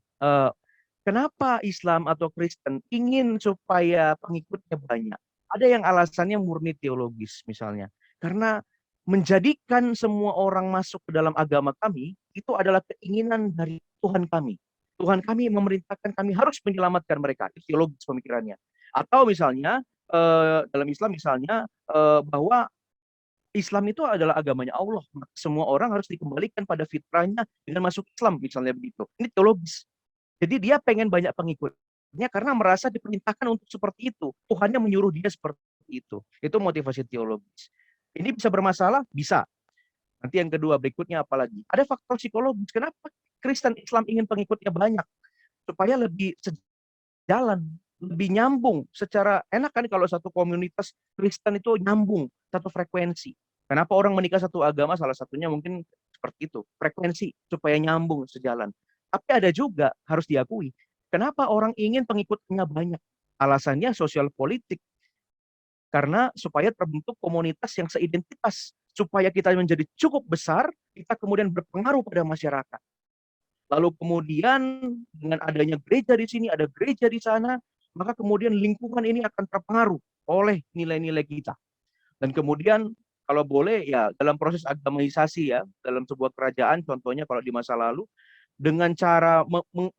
kenapa Islam atau Kristen ingin supaya pengikutnya banyak? Ada yang alasannya murni teologis misalnya. Karena menjadikan semua orang masuk ke dalam agama kami, itu adalah keinginan dari Tuhan kami. Tuhan kami memerintahkan kami harus menyelamatkan mereka. Itu teologis pemikirannya. Atau misalnya, dalam Islam misalnya, bahwa Islam itu adalah agamanya Allah. Semua orang harus dikembalikan pada fitrahnya dengan masuk Islam, misalnya begitu. Ini teologis. Jadi dia pengen banyak pengikutnya karena merasa diperintahkan untuk seperti itu. Tuhannya menyuruh dia seperti itu. Itu motivasi teologis. Ini bisa bermasalah? Bisa. Nanti yang kedua berikutnya apa lagi? Ada faktor psikologis. Kenapa Kristen Islam ingin pengikutnya banyak? Supaya lebih sejalan, lebih nyambung. Secara enak kan kalau satu komunitas Kristen itu nyambung, satu frekuensi. Kenapa orang menikah satu agama? Salah satunya mungkin seperti itu. Frekuensi, supaya nyambung, sejalan. Tapi ada juga, harus diakui, kenapa orang ingin pengikutnya banyak? Alasannya sosial politik. Karena supaya terbentuk komunitas yang seidentitas. Supaya kita menjadi cukup besar, kita kemudian berpengaruh pada masyarakat. Lalu kemudian dengan adanya gereja di sini, ada gereja di sana, maka kemudian lingkungan ini akan terpengaruh oleh nilai-nilai kita. Dan kemudian kalau boleh ya dalam proses agamaisasi ya, dalam sebuah kerajaan contohnya kalau di masa lalu, dengan cara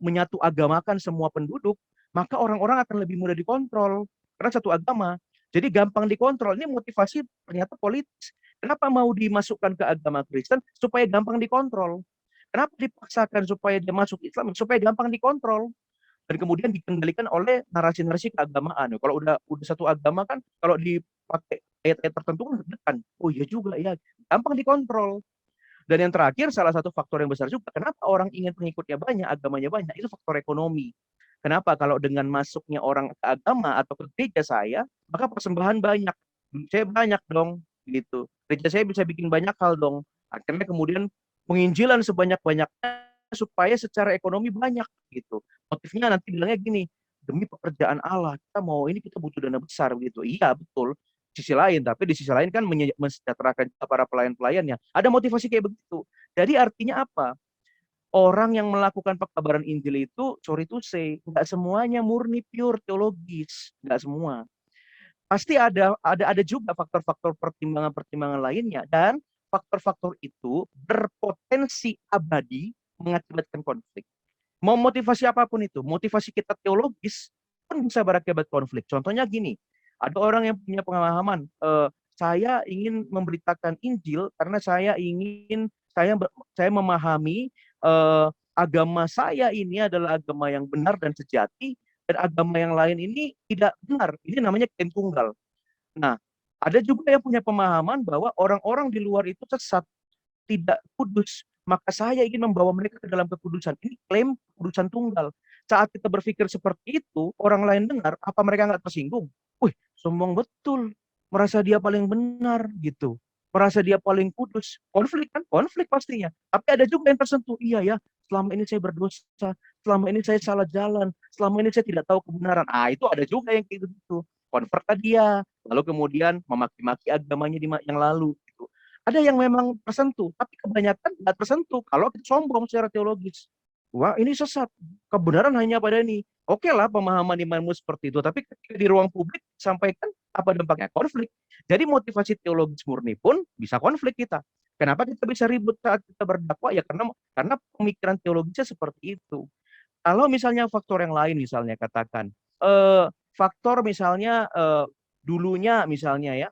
menyatu agamakan semua penduduk, maka orang-orang akan lebih mudah dikontrol. Karena satu agama. Jadi gampang dikontrol. Ini motivasi ternyata politis. Kenapa mau dimasukkan ke agama Kristen? Supaya gampang dikontrol. Kenapa dipaksakan supaya dia masuk Islam? Supaya gampang dikontrol. Dan kemudian dikendalikan oleh narasi-narasi keagamaan. Kalau udah satu agama kan, kalau dipakai ayat-ayat tertentu kan, oh iya juga ya, gampang dikontrol. Dan yang terakhir, salah satu faktor yang besar juga, kenapa orang ingin pengikutnya banyak, agamanya banyak, itu faktor ekonomi. Kenapa? Kalau dengan masuknya orang ke agama atau ke gereja saya, maka persembahan banyak. Saya banyak dong, gitu. Gereja saya bisa bikin banyak hal dong. Akhirnya kemudian penginjilan sebanyak-banyaknya supaya secara ekonomi banyak, gitu. Motifnya nanti bilangnya gini, demi pekerjaan Allah, kita mau ini kita butuh dana besar, gitu. Iya, betul. Sisi lain, tapi di sisi lain kan mensejahterakan para pelayan-pelayannya. Ada motivasi kayak begitu. Jadi artinya apa? Orang yang melakukan pekabaran Injil itu, sorry to say, nggak semuanya murni pure teologis, nggak semua. Pasti ada juga faktor-faktor pertimbangan-pertimbangan lainnya, dan faktor-faktor itu berpotensi abadi mengakibatkan konflik. Mau motivasi apapun itu, motivasi kita teologis pun bisa berakibat konflik. Contohnya gini, ada orang yang punya pemahaman, saya ingin memberitakan Injil karena saya memahami agama saya ini adalah agama yang benar dan sejati, dan agama yang lain ini tidak benar. Ini namanya klaim tunggal. Nah, ada juga yang punya pemahaman bahwa orang-orang di luar itu sesat, tidak kudus. Maka saya ingin membawa mereka ke dalam kekudusan. Ini klaim kekudusan tunggal. Saat kita berpikir seperti itu, orang lain dengar, apa mereka nggak tersinggung? Wih, sombong betul. Merasa dia paling benar gitu. Merasa dia paling kudus. Konflik kan? Konflik pastinya. Tapi ada juga yang tersentuh. Iya ya, selama ini saya berdosa. Selama ini saya salah jalan. Selama ini saya tidak tahu kebenaran. Itu ada juga yang kayak gitu. Convert dia. Lalu kemudian memaki-maki agamanya yang lalu. Gitu. Ada yang memang tersentuh, tapi kebanyakan tidak tersentuh kalau kita sombong secara teologis. Wah, ini sesat. Kebenaran hanya pada ini. Oke lah pemahaman imanmu seperti itu, tapi ketika di ruang publik sampaikan apa dampaknya? Konflik. Jadi motivasi teologis murni pun bisa konflik kita. Kenapa kita bisa ribut saat kita berdakwah? Ya karena pemikiran teologisnya seperti itu. Kalau misalnya faktor yang lain, misalnya katakan faktor misalnya dulunya misalnya ya,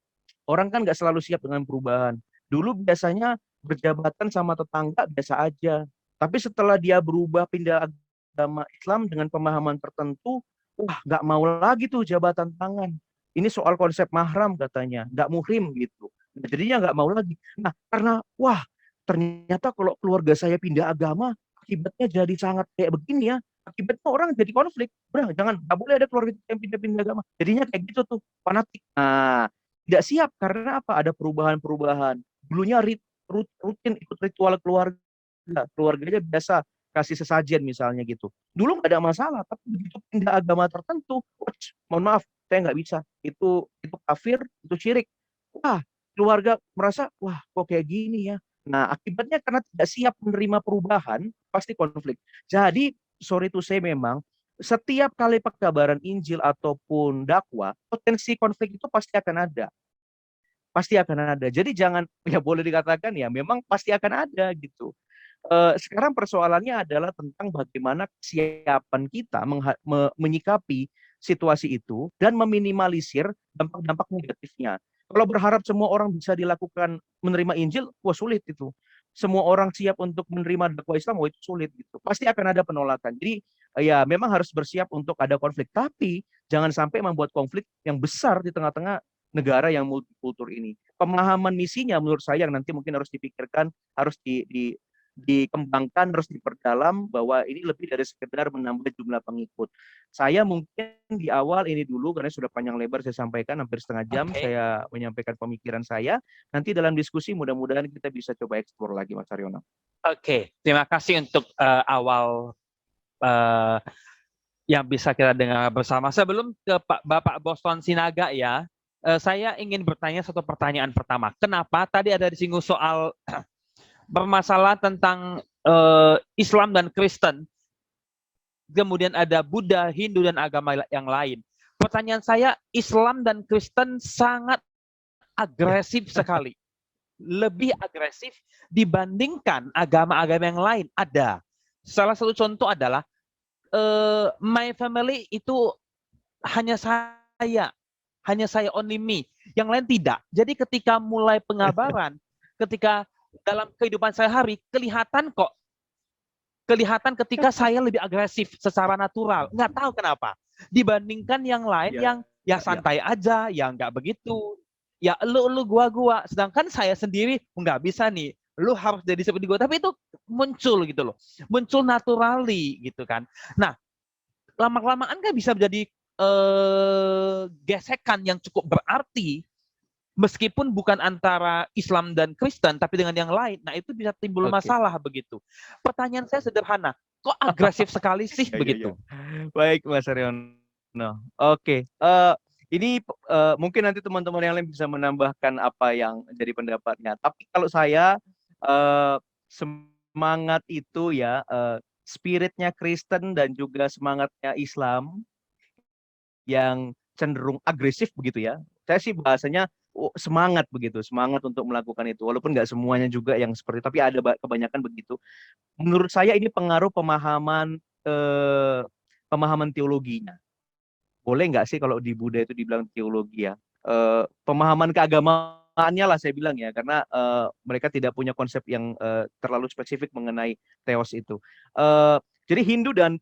orang kan nggak selalu siap dengan perubahan. Dulu biasanya berjabatan sama tetangga biasa aja. Tapi setelah dia berubah pindah agama Islam dengan pemahaman tertentu, wah nggak mau lagi tuh jabatan tangan. Ini soal konsep mahram katanya, nggak muhrim gitu. Nah, jadinya nggak mau lagi. Nah, karena wah ternyata kalau keluarga saya pindah agama, akibatnya jadi sangat kayak begini ya. Akibatnya orang jadi konflik. Udah, jangan, nggak boleh ada keluarga yang pindah-pindah agama. Jadinya kayak gitu tuh, fanatik. Nah, tidak siap karena apa? Ada perubahan-perubahan. Dulunya rutin ikut ritual keluarga, keluarganya biasa kasih sesajen misalnya gitu. Dulu nggak ada masalah, tapi begitu pindah agama tertentu, mohon maaf, saya nggak bisa. Itu kafir, itu syirik. Wah, keluarga merasa, wah kok kayak gini ya. Nah, akibatnya karena tidak siap menerima perubahan, pasti konflik. Jadi, sorry to say memang, setiap kali pekabaran Injil ataupun dakwah, potensi konflik itu pasti akan ada. Pasti akan ada. Jadi jangan, ya boleh dikatakan ya, memang pasti akan ada gitu. Sekarang persoalannya adalah tentang bagaimana kesiapan kita menyikapi situasi itu dan meminimalisir dampak-dampak negatifnya. Kalau berharap semua orang bisa dilakukan menerima Injil, wah sulit itu. Semua orang siap untuk menerima dakwah Islam, wah itu sulit gitu. Pasti akan ada penolakan. Jadi ya memang harus bersiap untuk ada konflik. Tapi jangan sampai membuat konflik yang besar di tengah-tengah negara yang multikultur ini. Pemahaman misinya menurut saya yang nanti mungkin harus dipikirkan, harus dikembangkan, harus diperdalam bahwa ini lebih dari sekedar menambah jumlah pengikut. Saya mungkin di awal ini dulu karena sudah panjang lebar saya sampaikan hampir setengah jam saya menyampaikan pemikiran saya. Nanti dalam diskusi mudah-mudahan kita bisa coba eksplor lagi Mas Haryono.
Oke, terima kasih untuk awal yang bisa kita dengar bersama. Sebelum ke Bapak Boston Sinaga ya, saya ingin bertanya satu pertanyaan pertama. Kenapa tadi ada disinggung soal bermasalah tentang Islam dan Kristen, kemudian ada Buddha, Hindu, dan agama yang lain. Pertanyaan saya, Islam dan Kristen sangat agresif sekali. Lebih agresif dibandingkan agama-agama yang lain. Ada. Salah satu contoh adalah, my family itu hanya saya only me. Yang lain tidak. Jadi ketika mulai pengabaran, ketika dalam kehidupan sehari-hari kelihatan ketika saya lebih agresif secara natural, nggak tahu kenapa dibandingkan yang lain yang ya santai aja, yang nggak begitu, ya lu gua, sedangkan saya sendiri nggak bisa nih, lu harus jadi seperti gua, tapi itu muncul gitu loh, muncul naturally gitu kan. Nah, lama-kelamaan kan bisa menjadi gesekan yang cukup berarti. Meskipun bukan antara Islam dan Kristen, tapi dengan yang lain, nah itu bisa timbul masalah begitu. Pertanyaan saya sederhana, kok agresif sekali sih begitu?
Baik, Mas Haryono. Oke, ini mungkin nanti teman-teman yang lain bisa menambahkan apa yang jadi pendapatnya. Tapi kalau saya semangat itu ya, spiritnya Kristen dan juga semangatnya Islam yang cenderung agresif begitu ya. Saya sih bahasanya semangat begitu, semangat untuk melakukan itu. Walaupun nggak semuanya juga yang seperti, tapi ada kebanyakan begitu. Menurut saya ini pengaruh pemahaman teologinya. Boleh nggak sih kalau di Buddha itu dibilang teologi ya? Pemahaman keagamaannya lah saya bilang ya, karena mereka tidak punya konsep yang terlalu spesifik mengenai teos itu. Jadi Hindu dan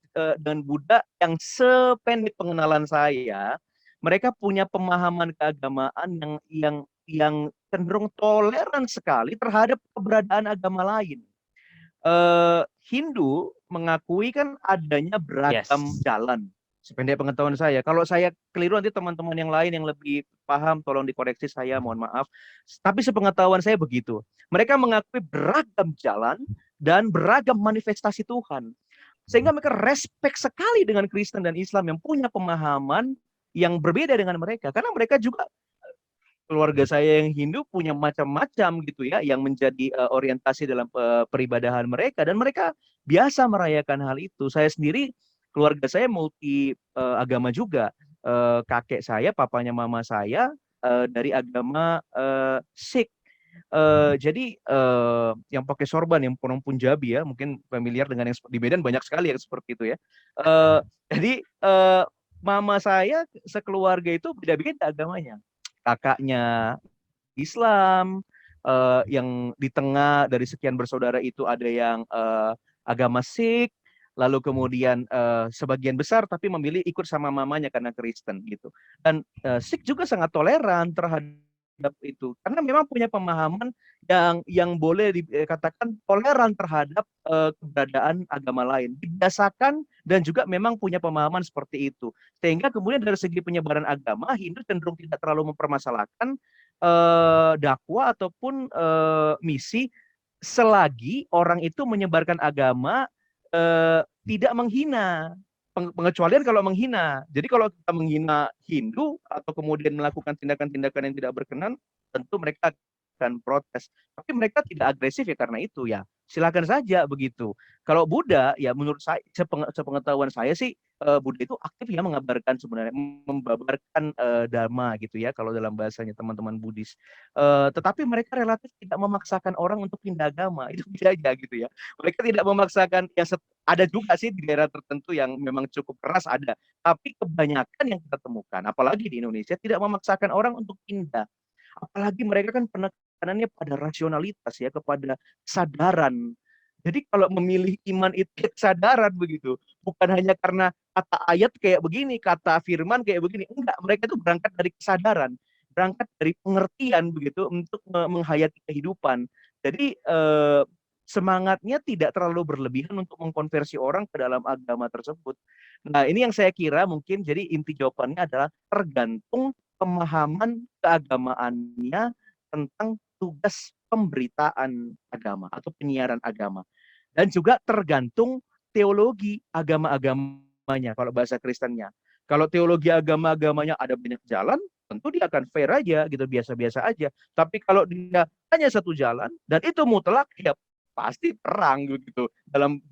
Buddha yang sependek pengenalan saya, mereka punya pemahaman keagamaan yang cenderung toleran sekali terhadap keberadaan agama lain. Hindu mengakui kan adanya beragam jalan. Sependek pengetahuan saya. Kalau saya keliru nanti teman-teman yang lain yang lebih paham tolong dikoreksi saya, mohon maaf. Tapi sepengetahuan saya begitu. Mereka mengakui beragam jalan dan beragam manifestasi Tuhan. Sehingga mereka respect sekali dengan Kristen dan Islam yang punya pemahaman yang berbeda dengan mereka, karena mereka juga, keluarga saya yang Hindu punya macam-macam gitu ya, yang menjadi orientasi dalam peribadahan mereka, dan mereka biasa merayakan hal itu. Saya sendiri, keluarga saya multi agama juga. Kakek saya, papanya mama saya dari agama Sikh. Jadi yang pakai sorban, yang orang Punjabi ya, mungkin familiar dengan yang di Medan banyak sekali yang seperti itu ya. Jadi mama saya sekeluarga itu beda-beda agamanya. Kakaknya Islam, yang di tengah dari sekian bersaudara itu ada agama Sikh, lalu kemudian sebagian besar tapi memilih ikut sama mamanya karena Kristen gitu. Dan Sikh juga sangat toleran terhadap itu karena memang punya pemahaman yang boleh dikatakan toleran terhadap keberadaan agama lain, dibiasakan dan juga memang punya pemahaman seperti itu. Sehingga kemudian dari segi penyebaran agama, Hindu cenderung tidak terlalu mempermasalahkan dakwah ataupun misi selagi orang itu menyebarkan agama tidak menghina. Pengecualian kalau menghina. Jadi kalau kita menghina Hindu atau kemudian melakukan tindakan-tindakan yang tidak berkenan, tentu mereka akan protes. Tapi mereka tidak agresif ya karena itu ya. Silakan saja begitu. Kalau Buddha ya menurut saya sepengetahuan saya sih Buddha itu aktif ya mengabarkan sebenarnya membabarkan dharma gitu ya kalau dalam bahasanya teman-teman Buddhis. Tetapi mereka relatif tidak memaksakan orang untuk pindah agama. Itu aja gitu ya. Mereka tidak memaksakan ya ada juga sih di daerah tertentu yang memang cukup keras ada. Tapi kebanyakan yang kita temukan, apalagi di Indonesia, tidak memaksakan orang untuk pindah. Apalagi mereka kan penekanannya pada rasionalitas ya, kepada kesadaran. Jadi kalau memilih iman itu kesadaran begitu, bukan hanya karena kata ayat kayak begini, kata firman kayak begini. Enggak, mereka itu berangkat dari kesadaran, berangkat dari pengertian begitu untuk menghayati kehidupan. Jadi semangatnya tidak terlalu berlebihan untuk mengkonversi orang ke dalam agama tersebut. Nah, ini yang saya kira mungkin jadi inti jawabannya adalah tergantung pemahaman keagamaannya tentang tugas pemberitaan agama atau penyiaran agama. Dan juga tergantung teologi agama-agamanya kalau bahasa Kristennya. Kalau teologi agama-agamanya ada banyak jalan, tentu dia akan fair aja gitu, biasa-biasa aja. Tapi kalau dia hanya satu jalan dan itu mutlak, ya pasti perang gitu dalam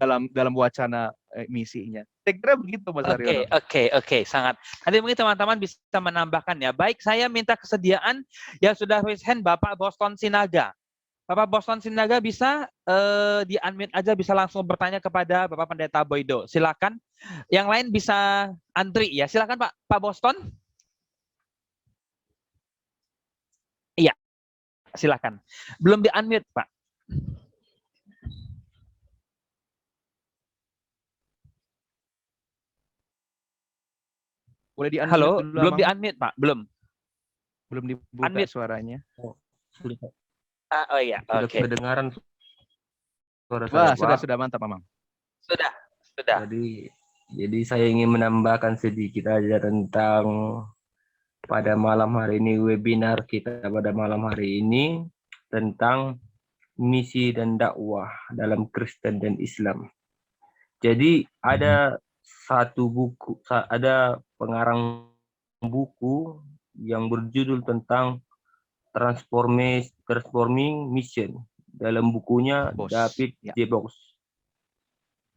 wacana misinya. Saya kira begitu Mas Haryono.
Oke, sangat. Nanti mungkin teman-teman bisa menambahkan ya. Baik, saya minta kesediaan yang sudah raise hand Bapak Boston Sinaga. Bapak Boston Sinaga bisa di-unmute aja, bisa langsung bertanya kepada Bapak Pendeta Boido. Silakan. Yang lain bisa antri ya. Silakan Pak Boston. Iya. Silakan. Belum di-unmute, Pak.
Boleh di-unmute
Halo,
dulu,
belum
Amang?
di-unmute, Pak. Belum
dibuka
unmute
suaranya.
Oh iya,
Sudah
oke.
kedengaran suara
Wah,
saya, Pak.
sudah mantap, Amang.
Sudah.
Jadi saya ingin menambahkan sedikit aja tentang pada malam hari ini, webinar kita pada malam hari ini tentang misi dan dakwah dalam Kristen dan Islam. Jadi ada satu buku, ada pengarang buku yang berjudul tentang Transforming Mission. Dalam bukunya David J. Box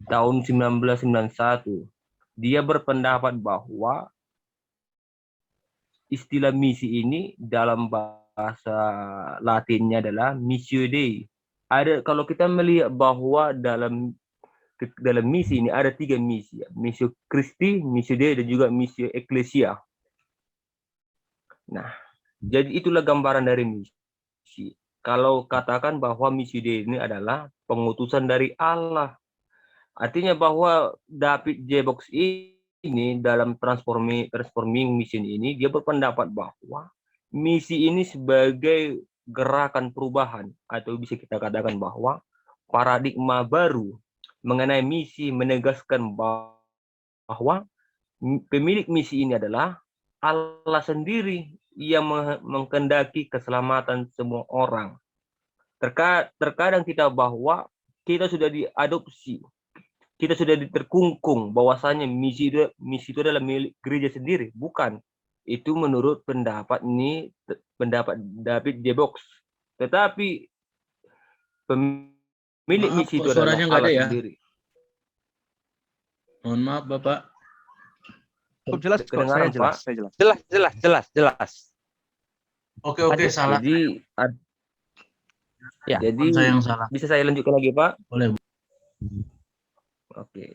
tahun 1991. Dia berpendapat bahwa istilah misi ini dalam bahasa Latinnya adalah Missio Dei. Kalau kita melihat bahwa dalam misi ini ada 3 misi, Missio Christi, Missio Dei, dan juga Missio Ecclesia. Nah, jadi itulah gambaran dari misi. Kalau katakan bahwa Missio Dei ini adalah pengutusan dari Allah, artinya bahwa David J. Box ini dalam transforming mission ini, dia berpendapat bahwa misi ini sebagai gerakan perubahan, atau bisa kita katakan bahwa paradigma baru mengenai misi, menegaskan bahwa pemilik misi ini adalah Allah sendiri yang menghendaki keselamatan semua orang. Terkadang kita bahwa kita sudah diadopsi, kita sudah terkungkung bahwasanya misi itu adalah milik gereja sendiri. Bukan. Itu menurut pendapat David J. Box. Tetapi pemilik misi itu adalah Allah sendiri.
Mohon maaf, Bapak.
Jelas kok, saya jelas.
Jelas.
Oke, salah.
Jadi
saya yang salah.
Bisa saya lanjutkan lagi, Pak?
Boleh.
Oke,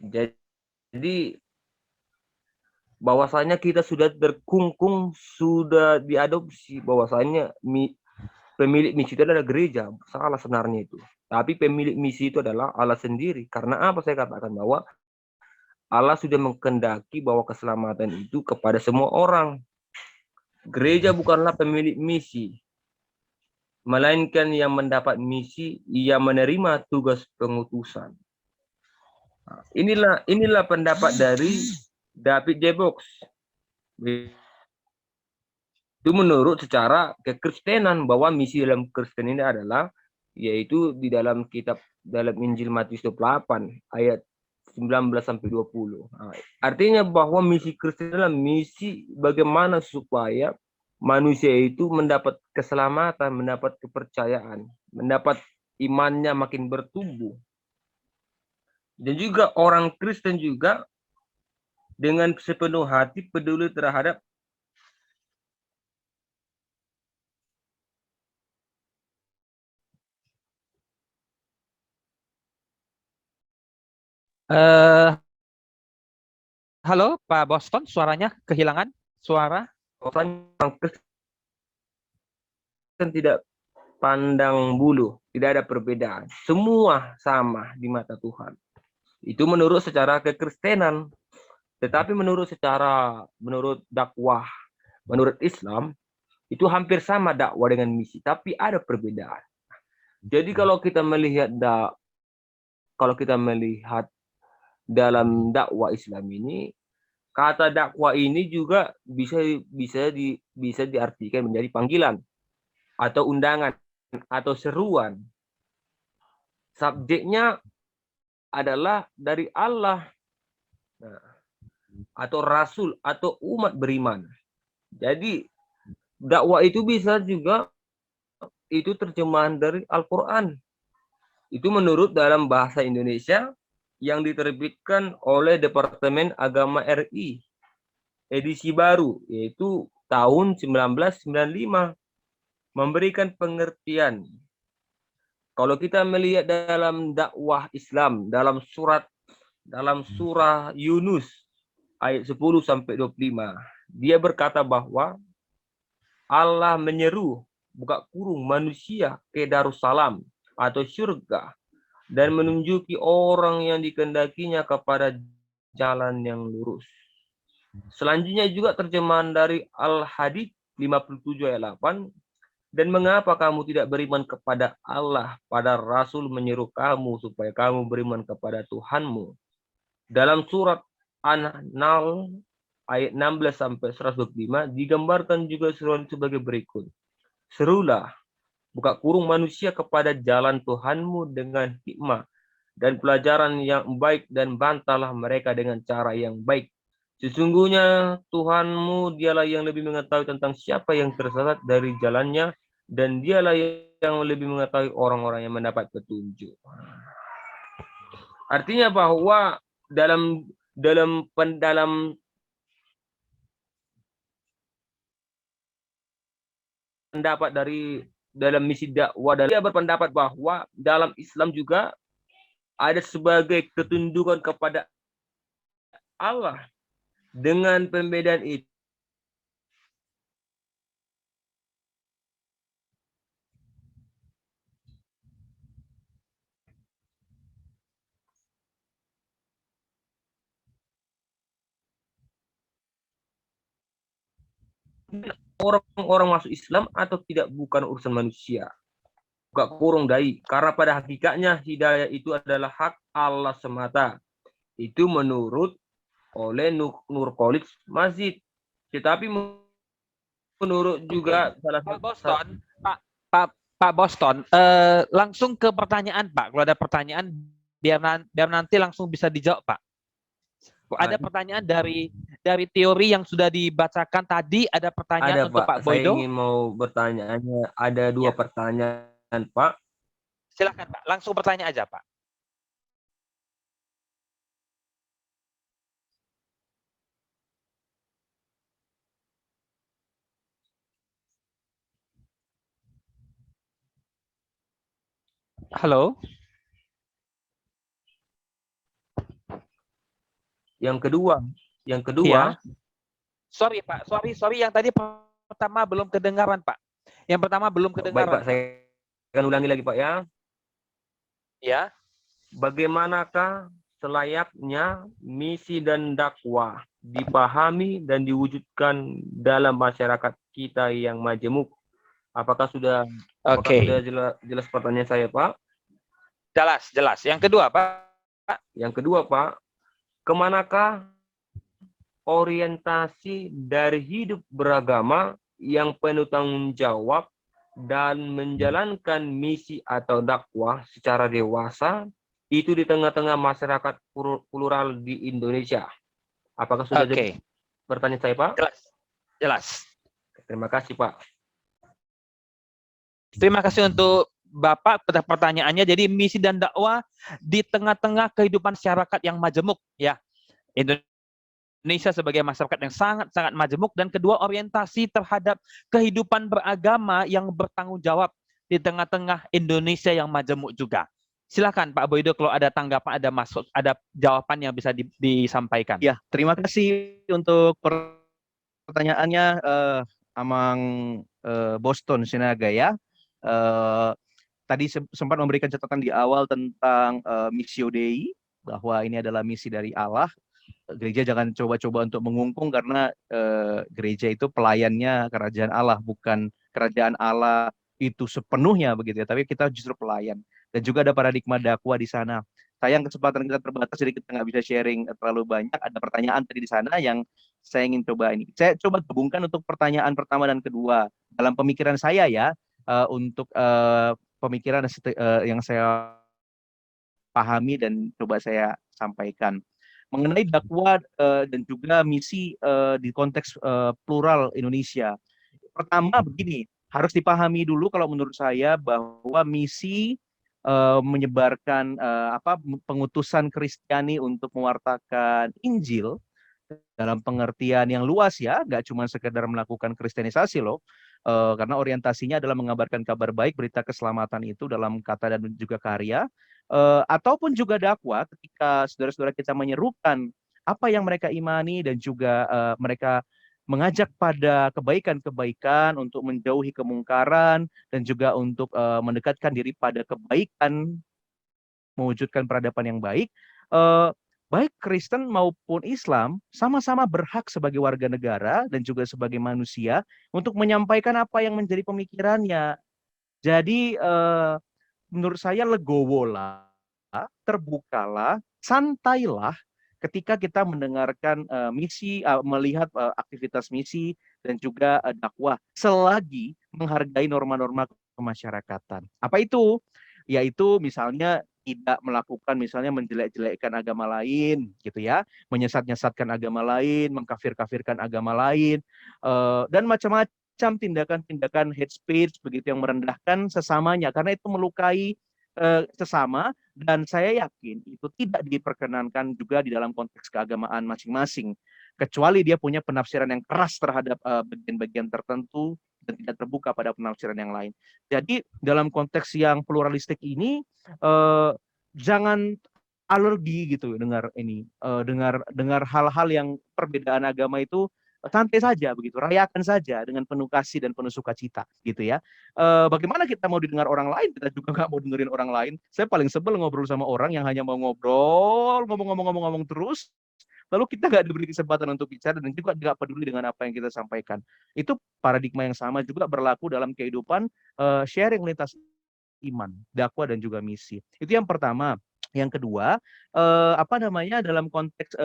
jadi bahwasanya kita sudah terkungkung, sudah diadopsi, bahwasanya pemilik misi itu adalah gereja. Salah sebenarnya itu. Tapi pemilik misi itu adalah Allah sendiri. Karena apa saya katakan bahwa Allah sudah menghendaki bahwa keselamatan itu kepada semua orang. Gereja bukanlah pemilik misi, melainkan yang mendapat misi, ia menerima tugas pengutusan. Nah, inilah pendapat dari David J-Box. Itu menurut secara kekristenan, bahwa misi dalam Kristen ini adalah, yaitu di dalam Injil Matius 28 ayat 19 sampai 20. Nah, artinya bahwa misi Kristen adalah misi bagaimana supaya manusia itu mendapat keselamatan, mendapat kepercayaan, mendapat imannya makin bertumbuh. Dan juga orang Kristen juga dengan sepenuh hati peduli terhadap
Halo, Pak Boston, suaranya kehilangan suara.
orang Kristen tidak pandang bulu, tidak ada perbedaan. Semua sama di mata Tuhan. Itu menurut secara kekristenan. Tetapi menurut dakwah, menurut Islam, itu hampir sama dakwah dengan misi, tapi ada perbedaan. Jadi kalau kita melihat dalam dakwah Islam ini, kata dakwah ini juga bisa diartikan menjadi panggilan atau undangan atau seruan. Subjeknya adalah dari Allah, atau Rasul atau umat beriman. Jadi dakwah itu bisa juga itu terjemahan dari Al-Quran. Itu menurut dalam bahasa Indonesia yang diterbitkan oleh Departemen Agama RI, edisi baru, yaitu tahun 1995, memberikan pengertian. Kalau kita melihat dalam dakwah Islam, dalam surah Yunus ayat 10 sampai 25, dia berkata bahwa Allah menyeru, buka kurung, manusia ke Darussalam atau surga, dan menunjuki orang yang dikehendakinya kepada jalan yang lurus. Selanjutnya juga terjemahan dari Al-Hadid 57 ayat 8, dan mengapa kamu tidak beriman kepada Allah, pada Rasul menyeru kamu supaya kamu beriman kepada Tuhanmu. Dalam surat An-Nahl ayat 16 sampai 125 digambarkan juga seruan sebagai berikut. Serulah, buka kurung, manusia kepada jalan Tuhanmu dengan hikmah dan pelajaran yang baik, dan bantahlah mereka dengan cara yang baik. Sesungguhnya Tuhanmu dialah yang lebih mengetahui tentang siapa yang tersesat dari jalannya, dan dialah yang lebih mengetahui orang-orang yang mendapat petunjuk. Artinya bahwa dalam pendapat dalam misi dakwah, dia berpendapat bahwa dalam Islam juga ada sebagai ketundukan kepada Allah. Dengan pembedaan itu, orang-orang masuk Islam atau tidak bukan urusan manusia. Buka kurung dai, karena pada hakikatnya hidayah itu adalah hak Allah semata. Itu menurut oleh Nurkolis Masjid. Tetapi menurut juga salah
Pak
satu
Boston, Pak Boston, langsung ke pertanyaan, Pak. Kalau ada pertanyaan, biar nanti langsung bisa dijawab, Pak. Ada pertanyaan dari teori yang sudah dibacakan tadi. Ada pertanyaan untuk Pak Boydo.
Saya ingin mau bertanya, ada dua pertanyaan, Pak.
Silakan, Pak. Langsung bertanya aja, Pak. Halo.
Yang kedua.
Iya. Sorry, Pak. Sorry yang tadi pertama belum kedengaran, Pak. Yang pertama belum
Baik
kedengaran.
Pak, saya akan ulangi lagi Pak ya.
Ya.
Bagaimanakah selayaknya misi dan dakwah dipahami dan diwujudkan dalam masyarakat kita yang majemuk? Apakah sudah
Oke.
jelas pertanyaan saya, Pak?
Jelas. Yang kedua, Pak.
Yang kedua, Pak, kemanakah orientasi dari hidup beragama yang penuh tanggung jawab dan menjalankan misi atau dakwah secara dewasa itu di tengah-tengah masyarakat plural di Indonesia? Apakah sudah
Oke.
pertanyaan saya, Pak?
Jelas.
Terima kasih, Pak.
Terima kasih untuk Bapak pertanyaannya. Jadi misi dan dakwah di tengah-tengah kehidupan masyarakat yang majemuk, ya. Indonesia sebagai masyarakat yang sangat-sangat majemuk, dan kedua orientasi terhadap kehidupan beragama yang bertanggung jawab di tengah-tengah Indonesia yang majemuk juga. Silakan Pak Boydo kalau ada tanggapan, ada jawaban yang bisa disampaikan.
Ya, terima kasih untuk pertanyaannya Amang Boston Sinaga ya. Tadi sempat memberikan catatan di awal tentang Missio Dei, bahwa ini adalah misi dari Allah. Gereja jangan coba-coba untuk mengungkung, karena gereja itu pelayannya kerajaan Allah, bukan kerajaan Allah itu sepenuhnya begitu ya, tapi kita justru pelayan. Dan juga ada paradigma dakwah di sana. Sayang kesempatan kita terbatas, jadi kita nggak bisa sharing terlalu banyak. Ada pertanyaan tadi di sana yang saya ingin coba ini. Saya coba gabungkan untuk pertanyaan pertama dan kedua dalam pemikiran saya ya, untuk pemikiran yang saya pahami dan coba saya sampaikan mengenai dakwah dan juga misi di konteks plural Indonesia. Pertama begini, harus dipahami dulu kalau menurut saya bahwa misi menyebarkan pengutusan Kristiani untuk mewartakan Injil dalam pengertian yang luas ya, nggak cuma sekedar melakukan kristianisasi loh, karena orientasinya adalah mengabarkan kabar baik, berita keselamatan itu dalam kata dan juga karya, ataupun juga dakwah ketika saudara-saudara kita menyerukan apa yang mereka imani dan juga mereka mengajak pada kebaikan-kebaikan untuk menjauhi kemungkaran dan juga untuk mendekatkan diri pada kebaikan, mewujudkan peradaban yang baik. Baik Kristen maupun Islam sama-sama berhak sebagai warga negara dan juga sebagai manusia untuk menyampaikan apa yang menjadi pemikirannya. Jadi menurut saya legowolah, terbukalah, santailah ketika kita mendengarkan misi, melihat aktivitas misi dan juga dakwah, selagi menghargai norma-norma kemasyarakatan. Apa itu? Yaitu misalnya tidak melakukan misalnya menjelek-jelekkan agama lain gitu ya, menyesat-nyesatkan agama lain, mengkafir-kafirkan agama lain, dan macam-macam tindakan-tindakan hate speech begitu yang merendahkan sesamanya, karena itu melukai sesama, dan saya yakin itu tidak diperkenankan juga di dalam konteks keagamaan masing-masing, kecuali dia punya penafsiran yang keras terhadap bagian-bagian tertentu dan tidak terbuka pada penafsiran yang lain. Jadi dalam konteks yang pluralistik ini jangan alergi gitu dengar ini, dengar hal-hal yang perbedaan agama itu santai saja begitu, rayakan saja dengan penuh kasih dan penuh sukacita gitu ya. Bagaimana kita mau didengar orang lain, kita juga nggak mau dengerin orang lain. Saya paling sebel ngobrol sama orang yang hanya mau ngobrol, ngomong terus, lalu kita nggak diberi kesempatan untuk bicara dan juga nggak peduli dengan apa yang kita sampaikan. Itu paradigma yang sama juga berlaku dalam kehidupan sharing lintas iman, dakwah dan juga misi. Itu yang pertama. Yang kedua, dalam konteks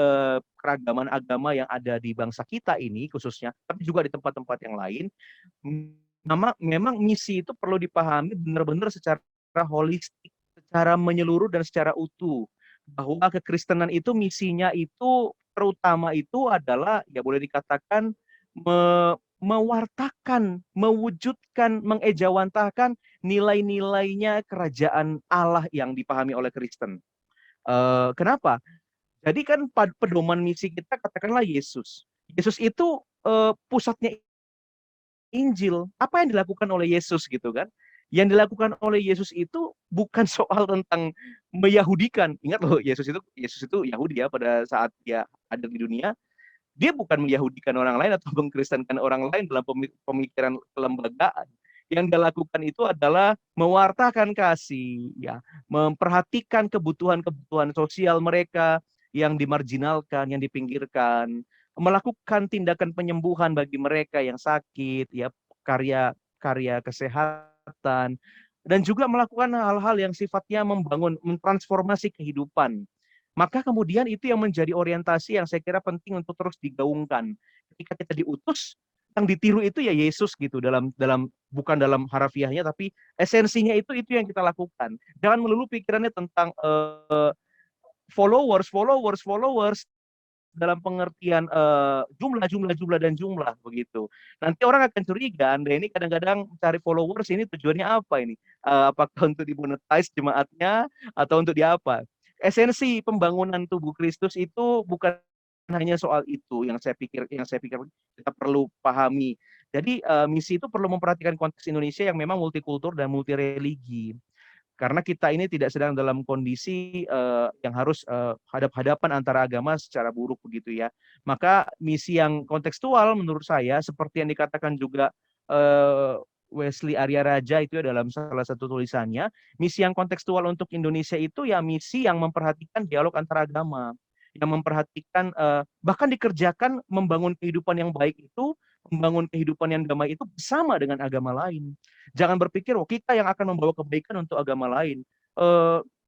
keragaman agama yang ada di bangsa kita ini khususnya, tapi juga di tempat-tempat yang lain, memang misi itu perlu dipahami benar-benar secara holistik, secara menyeluruh dan secara utuh. Bahwa kekristenan itu misinya itu terutama itu adalah ya boleh dikatakan mewartakan, mewujudkan, mengejawantahkan nilai-nilainya kerajaan Allah yang dipahami oleh Kristen. Kenapa? Jadi kan pedoman misi kita katakanlah Yesus. Yesus itu pusatnya Injil. Apa yang dilakukan oleh Yesus gitu kan? Yang dilakukan oleh Yesus itu bukan soal tentang meyahudikan. Ingat loh, Yesus itu Yahudi ya pada saat dia ada di dunia. Dia bukan meyahudikan orang lain atau mengkristenkan orang lain dalam pemikiran kelembagaan. Yang dia lakukan itu adalah mewartakan kasih, ya, memperhatikan kebutuhan-kebutuhan sosial mereka yang dimarginalkan, yang dipinggirkan, melakukan tindakan penyembuhan bagi mereka yang sakit, ya, karya kesehatan, dan juga melakukan hal-hal yang sifatnya membangun, mentransformasi kehidupan. Maka kemudian itu yang menjadi orientasi yang saya kira penting untuk terus digaungkan. Ketika kita diutus, yang ditiru itu ya Yesus gitu, bukan dalam harafiahnya, tapi esensinya itu yang kita lakukan. Jangan melulu pikirannya tentang followers dalam pengertian jumlah dan jumlah begitu. Nanti orang akan curiga, Anda ini kadang-kadang cari followers ini tujuannya apa ini? Apakah untuk dimonetize jemaatnya atau untuk apa? Esensi pembangunan tubuh Kristus itu bukan hanya soal itu yang saya pikir kita perlu pahami. Jadi misi itu perlu memperhatikan konteks Indonesia yang memang multikultur dan multireligi. Karena kita ini tidak sedang dalam kondisi yang harus hadap-hadapan antara agama secara buruk begitu ya. Maka misi yang kontekstual menurut saya seperti yang dikatakan juga Wesley Arya Raja itu ya dalam salah satu tulisannya, misi yang kontekstual untuk Indonesia itu ya misi yang memperhatikan dialog antara agama, yang memperhatikan bahkan dikerjakan membangun kehidupan yang baik itu, membangun kehidupan yang damai itu bersama dengan agama lain. Jangan berpikir kita yang akan membawa kebaikan untuk agama lain.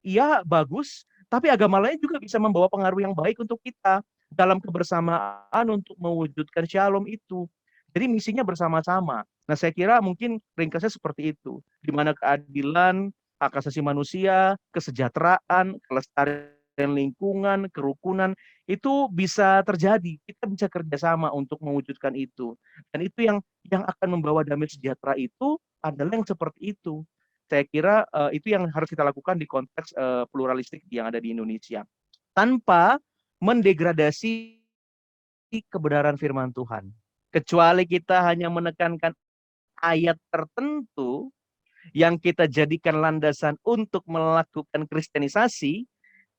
Iya bagus, tapi agama lain juga bisa membawa pengaruh yang baik untuk kita dalam kebersamaan untuk mewujudkan shalom itu. Jadi misinya bersama-sama. Nah saya kira mungkin ringkasnya seperti itu, di mana keadilan, hak asasi manusia, kesejahteraan, kelestarian lingkungan, kerukunan itu bisa terjadi. Kita bisa kerjasama untuk mewujudkan itu. Dan itu yang akan membawa damai sejahtera itu adalah yang seperti itu. Saya kira itu yang harus kita lakukan di konteks pluralistik yang ada di Indonesia. Tanpa mendegradasi kebenaran firman Tuhan. Kecuali kita hanya menekankan ayat tertentu yang kita jadikan landasan untuk melakukan kristenisasi,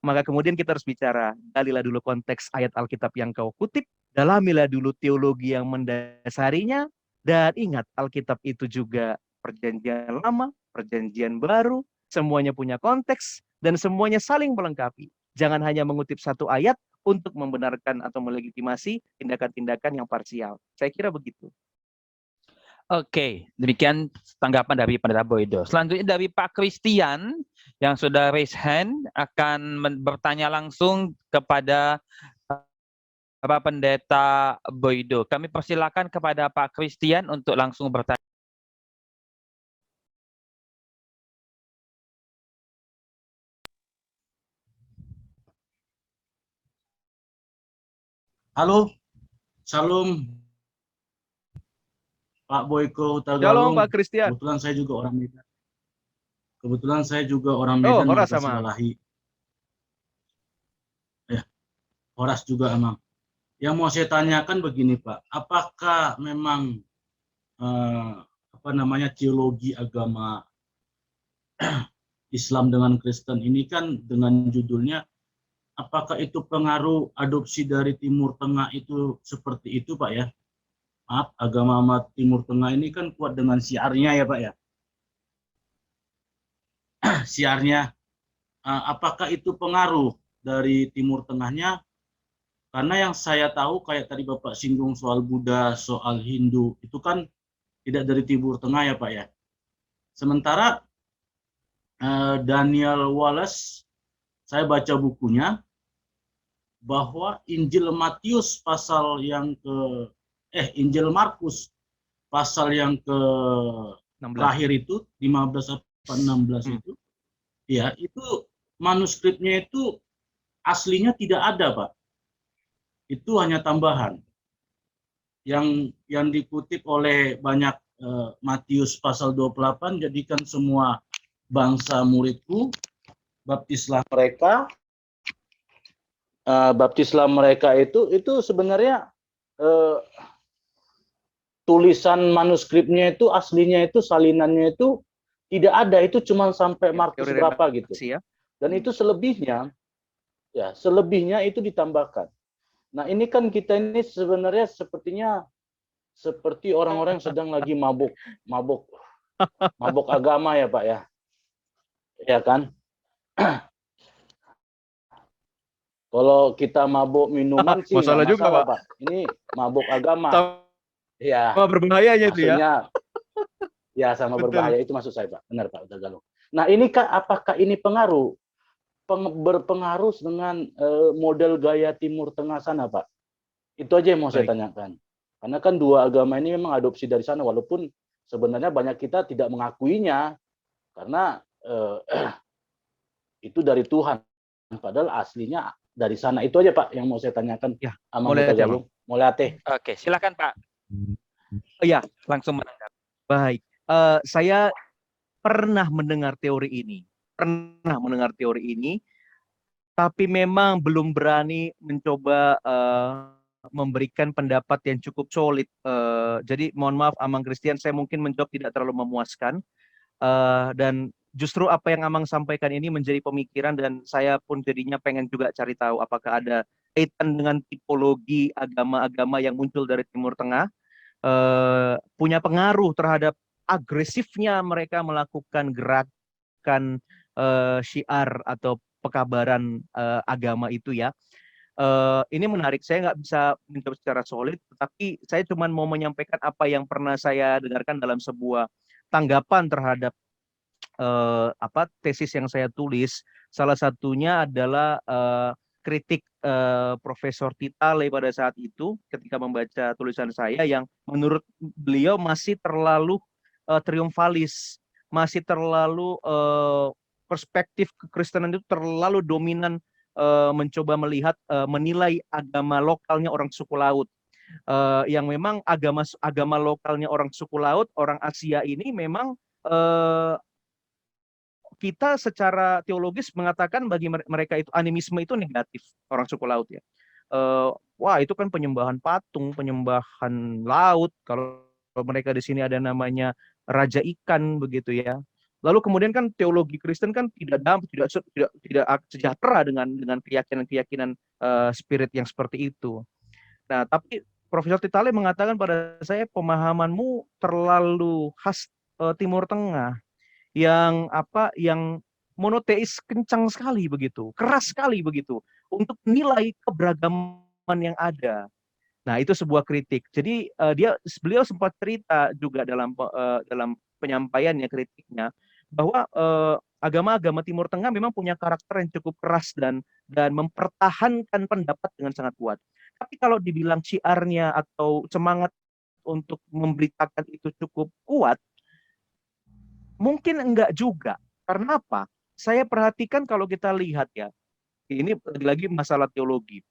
maka kemudian kita harus bicara, dalilah dulu konteks ayat Alkitab yang kau kutip, dalamilah dulu teologi yang mendasarinya, dan ingat Alkitab itu juga perjanjian lama, perjanjian baru, semuanya punya konteks, dan semuanya saling melengkapi. Jangan hanya mengutip satu ayat untuk membenarkan atau melegitimasi tindakan-tindakan yang parsial. Saya kira begitu.
Oke, demikian tanggapan dari Pendeta Boydo. Selanjutnya dari Pak Christian yang sudah raise hand akan bertanya langsung kepada Bapak Pendeta Boydo. Kami persilakan kepada Pak Christian untuk langsung bertanya.
Halo, Shalom, Pak Boyko
Shalom
Hutagalung.
Pak Christian.
Kebetulan saya juga orang Medan.
Horas
Maka
sama.
Silalahi. Ya, Horas juga emang. Yang mau saya tanyakan begini Pak, apakah memang teologi agama Islam dengan Kristen ini kan dengan judulnya, apakah itu pengaruh adopsi dari Timur Tengah itu seperti itu Pak ya? Maaf, agama Timur Tengah ini kan kuat dengan siarnya ya Pak ya. Siarnya, apakah itu pengaruh dari Timur Tengahnya? Karena yang saya tahu kayak tadi Bapak singgung soal Buddha, soal Hindu, itu kan tidak dari Timur Tengah ya Pak ya. Sementara Daniel Wallace, saya baca bukunya, bahwa Injil Matius pasal yang Injil Markus pasal yang ke
16.
terakhir itu 15 atau 16 itu, ya itu manuskripnya itu aslinya tidak ada Pak. Itu hanya tambahan yang dikutip oleh banyak Matius pasal 28, jadikan semua bangsa muridku, baptislah mereka. Baptislah mereka itu sebenarnya tulisan manuskripnya itu aslinya itu salinannya itu tidak ada, itu cuma sampai Markus berapa gitu. Dan itu selebihnya itu ditambahkan. Nah ini kan kita ini sebenarnya sepertinya seperti orang-orang yang sedang lagi mabuk Mabuk agama ya Pak ya. Ya kan? Kalau kita mabuk minuman sih nggak
Masalah juga,
masalah
Pak.
Pak. Ini mabuk agama.
Sama
Ya,
berbahayanya itu ya.
maksudnya ya sama
Betul.
berbahaya itu maksud saya Pak. Benar Pak Utagaluh. Nah ini Kak, apakah ini berpengaruh dengan model gaya Timur Tengah sana Pak? Itu aja yang mau saya
Baik.
tanyakan. Karena kan dua agama ini memang adopsi dari sana, walaupun sebenarnya banyak kita tidak mengakuinya karena itu dari Tuhan. Padahal aslinya dari sana. Itu aja Pak yang mau saya tanyakan.
Ya,
Sama
boleh aja,
Mutagalung. Mulai Ateh.
Oke, silakan Pak.
Iya,
Langsung menanggapi.
baik. Saya pernah mendengar teori ini. Tapi memang belum berani mencoba memberikan pendapat yang cukup solid. Jadi mohon maaf Amang Christian, saya mungkin menjawab tidak terlalu memuaskan. Dan justru apa yang Amang sampaikan ini menjadi pemikiran dan saya pun jadinya pengen juga cari tahu apakah ada kaitan dengan tipologi agama-agama yang muncul dari Timur Tengah punya pengaruh terhadap agresifnya mereka melakukan gerakan syiar atau pekabaran agama itu ya. Ini menarik, saya nggak bisa menjawab secara solid, tetapi saya cuma mau menyampaikan apa yang pernah saya dengarkan dalam sebuah tanggapan terhadap tesis yang saya tulis. Salah satunya adalah kritik Profesor Titale pada saat itu ketika membaca tulisan saya yang menurut beliau masih terlalu triumfalis, masih terlalu perspektif kekristenan itu terlalu dominan mencoba melihat menilai agama lokalnya orang suku laut. Yang memang agama lokalnya orang suku laut, orang Asia ini memang kita secara teologis mengatakan bagi mereka itu animisme itu negatif orang suku laut ya. Wah itu kan penyembahan patung, penyembahan laut. Kalau mereka di sini ada namanya raja ikan begitu ya. Lalu kemudian kan teologi Kristen kan tidak sejahtera dengan keyakinan spirit yang seperti itu. Nah tapi Profesor Titale mengatakan pada saya pemahamanmu terlalu khas Timur Tengah yang monoteis kencang sekali begitu, keras sekali begitu untuk menilai keberagaman yang ada. Nah, itu sebuah kritik. Jadi beliau sempat cerita juga dalam penyampaiannya kritiknya bahwa agama-agama Timur Tengah memang punya karakter yang cukup keras dan mempertahankan pendapat dengan sangat kuat. Tapi kalau dibilang syiarnya atau semangat untuk memberitakan itu cukup kuat, mungkin enggak juga. Karena apa? Saya perhatikan kalau kita lihat ya, ini lagi-lagi masalah teologi,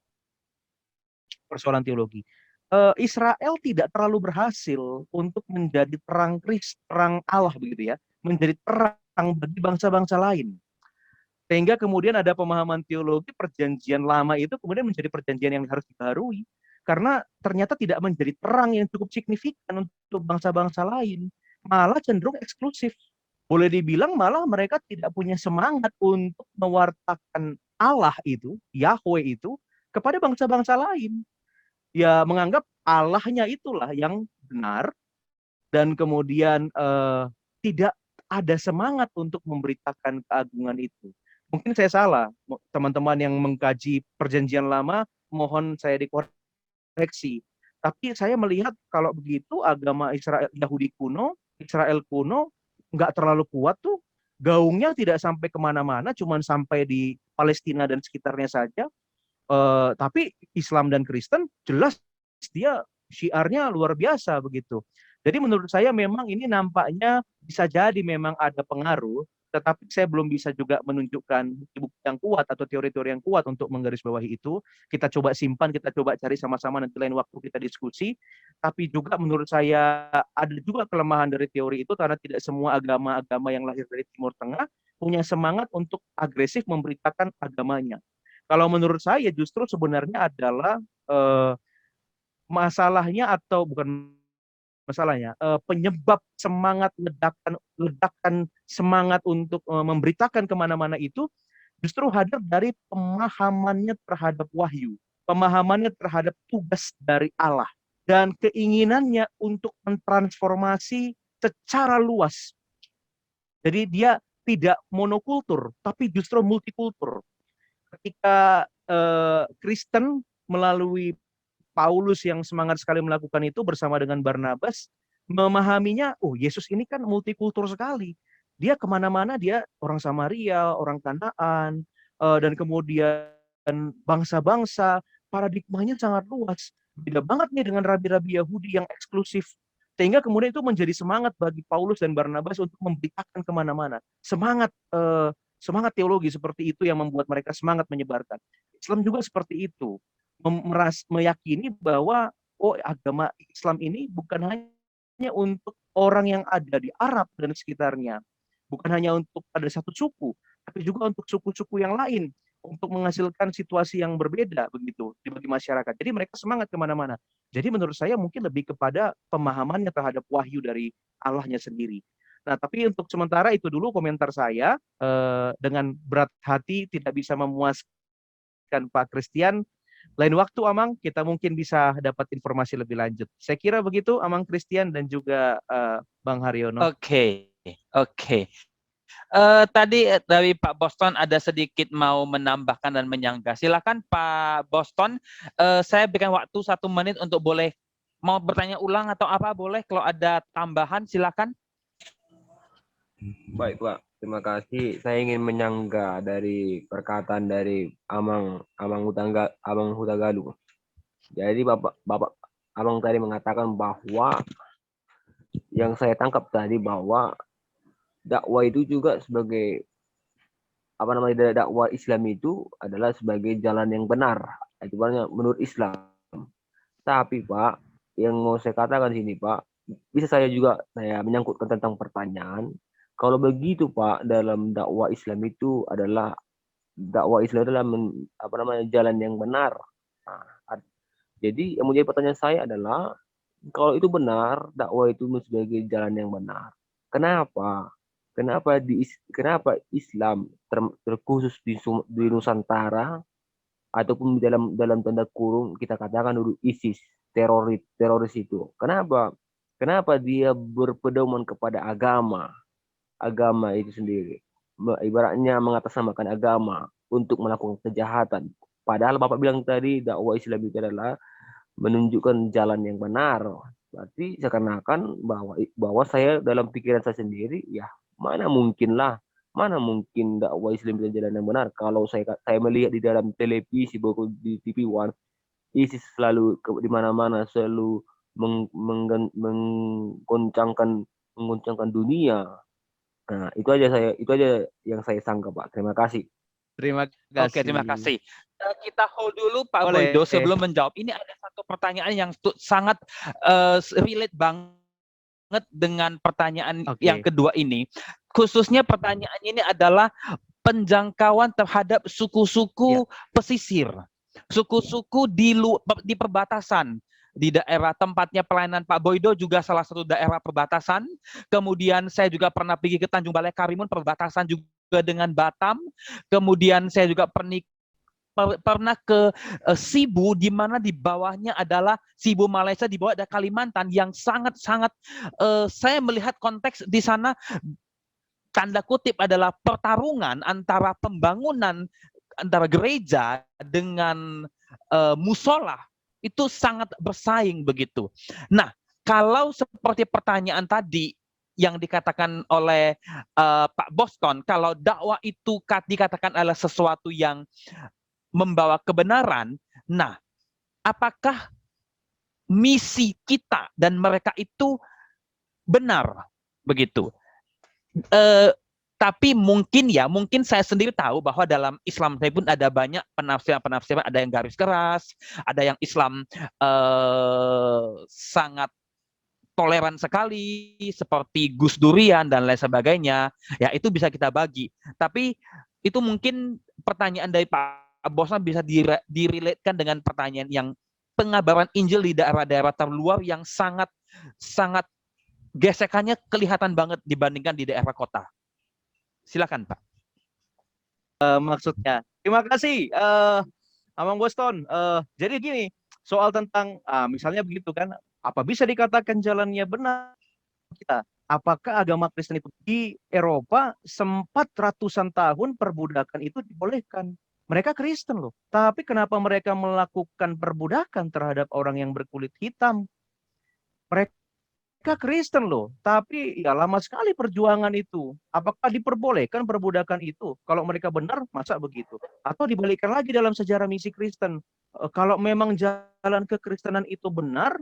persoalan teologi. Israel tidak terlalu berhasil untuk menjadi terang Allah begitu ya, menjadi terang bagi bangsa-bangsa lain. Sehingga kemudian ada pemahaman teologi perjanjian lama itu kemudian menjadi perjanjian yang harus dibaharui. Karena ternyata tidak menjadi terang yang cukup signifikan untuk bangsa-bangsa lain. Malah cenderung eksklusif. Boleh dibilang malah mereka tidak punya semangat untuk mewartakan Allah itu, Yahweh itu, kepada bangsa-bangsa lain. Ya menganggap Allahnya itulah yang benar, dan kemudian tidak ada semangat untuk memberitakan keagungan itu. Mungkin saya salah, teman-teman yang mengkaji perjanjian lama, mohon saya dikoreksi. Tapi saya melihat kalau begitu agama Yahudi kuno, Israel kuno, nggak terlalu kuat tuh, gaungnya tidak sampai kemana-mana, cuma sampai di Palestina dan sekitarnya saja. Tapi Islam dan Kristen jelas dia syiarnya luar biasa begitu. Jadi menurut saya memang ini nampaknya bisa jadi memang ada pengaruh, tetapi saya belum bisa juga menunjukkan bukti-bukti yang kuat atau teori-teori yang kuat untuk menggarisbawahi itu. Kita coba simpan, kita coba cari sama-sama nanti lain waktu kita diskusi. Tapi juga menurut saya ada juga kelemahan dari teori itu karena tidak semua agama-agama yang lahir dari Timur Tengah punya semangat untuk agresif memberitakan agamanya. Kalau menurut saya justru sebenarnya adalah masalahnya atau bukan masalahnya, penyebab semangat ledakan semangat untuk memberitakan kemana-mana itu justru hadir dari pemahamannya terhadap wahyu, pemahamannya terhadap tugas dari Allah, dan keinginannya untuk mentransformasi secara luas. Jadi dia tidak monokultur, tapi justru multikultur. Ketika Kristen melalui Paulus yang semangat sekali melakukan itu bersama dengan Barnabas, memahaminya, oh Yesus ini kan multikultur sekali. Dia kemana-mana, dia orang Samaria, orang Kanaan, dan kemudian bangsa-bangsa, paradigmanya sangat luas. Beda banget nih dengan rabi-rabi Yahudi yang eksklusif. Sehingga kemudian itu menjadi semangat bagi Paulus dan Barnabas untuk memberitakan kemana-mana. Semangat teologi seperti itu yang membuat mereka semangat menyebarkan. Islam juga seperti itu. Meyakini bahwa agama Islam ini bukan hanya untuk orang yang ada di Arab dan sekitarnya. Bukan hanya untuk ada satu suku, tapi juga untuk suku-suku yang lain, untuk menghasilkan situasi yang berbeda begitu bagi masyarakat. Jadi mereka semangat kemana-mana. Jadi menurut saya mungkin lebih kepada pemahamannya terhadap wahyu dari Allahnya sendiri. Nah, tapi untuk sementara itu dulu komentar saya. Dengan berat hati tidak bisa memuaskan Pak Christian. Lain waktu, Amang, kita mungkin bisa dapat informasi lebih lanjut. Saya kira begitu, Amang Christian dan juga Bang Haryono.
Oke. Tadi dari Pak Boston ada sedikit mau menambahkan dan menyanggah. Silakan Pak Boston. Saya berikan waktu 1 menit untuk boleh mau bertanya ulang atau apa boleh. Kalau ada tambahan silakan.
Baik Pak, terima kasih. Saya ingin menyanggah dari perkataan dari Amang Hutagalu. Jadi Bapak Amang tadi mengatakan bahwa yang saya tangkap tadi bahwa dakwah itu juga sebagai dakwah Islam itu adalah sebagai jalan yang benar. Itu menurut Islam. Tapi Pak, yang mau saya katakan sini Pak, bisa saya menyangkutkan tentang pertanyaan. Kalau begitu Pak, dalam dakwah Islam itu adalah jalan yang benar. Nah, jadi yang menjadi pertanyaan saya adalah kalau itu benar, dakwah itu sebagai jalan yang benar. Kenapa Islam terkhusus di Nusantara ataupun dalam tanda kurung kita katakan dulu ISIS, teroris itu. Kenapa dia berpedoman kepada agama itu sendiri, ibaratnya mengatasnamakan agama untuk melakukan kejahatan. Padahal Bapak bilang tadi dakwah Islam itu adalah menunjukkan jalan yang benar. Berarti seakan-akan bahwa saya dalam pikiran saya sendiri, ya mana mungkin dakwah Islam itu jalan yang benar. Kalau saya melihat di dalam televisi, di TV One, ISIS selalu di mana-mana selalu menggoncangkan dunia. Nah, itu aja yang saya sangka Pak. Terima kasih.
Terima kasih.
Oke, terima kasih. Kita hold dulu Pak
Boleh.
Boydo sebelum menjawab. Ini ada satu pertanyaan yang sangat relate banget dengan pertanyaan yang kedua ini. Khususnya pertanyaannya ini adalah penjangkauan terhadap suku-suku pesisir. Suku-suku di perbatasan. Di daerah tempatnya pelayanan Pak Boydo juga salah satu daerah perbatasan. Kemudian saya juga pernah pergi ke Tanjung Balai Karimun, perbatasan juga dengan Batam. Kemudian saya juga pernah ke Sibu, di mana di bawahnya adalah Sibu Malaysia, di bawah ada Kalimantan yang sangat-sangat saya melihat konteks di sana tanda kutip adalah pertarungan antara pembangunan antara gereja dengan musola. Itu sangat bersaing begitu. Nah, kalau seperti pertanyaan tadi yang dikatakan oleh Pak Boston, kalau dakwah itu dikatakan adalah sesuatu yang membawa kebenaran, nah, apakah misi kita dan mereka itu benar begitu? Tapi mungkin saya sendiri tahu bahwa dalam Islam saya pun ada banyak penafsiran, ada yang garis keras, ada yang Islam sangat toleran sekali, seperti Gus Durian dan lain sebagainya. Ya, itu bisa kita bagi. Tapi itu mungkin pertanyaan dari Pak Bosman bisa direlatekan dengan pertanyaan yang pengabaran Injil di daerah-daerah terluar yang sangat gesekannya kelihatan banget dibandingkan di daerah kota. Silakan Pak.
Maksudnya, terima kasih, Amang Boston. Jadi gini, soal tentang misalnya begitu kan, apa bisa dikatakan jalannya benar kita? apakah agama Kristen itu di Eropa sempat ratusan tahun perbudakan itu dibolehkan. Mereka Kristen loh. Tapi kenapa mereka melakukan perbudakan terhadap orang yang berkulit hitam? Mereka Kristen loh. Tapi ya lama sekali perjuangan itu. Apakah diperbolehkan perbudakan itu? Kalau mereka benar, masa begitu? Atau dibalikkan lagi dalam sejarah misi Kristen. Kalau memang jalan kekristenan itu benar,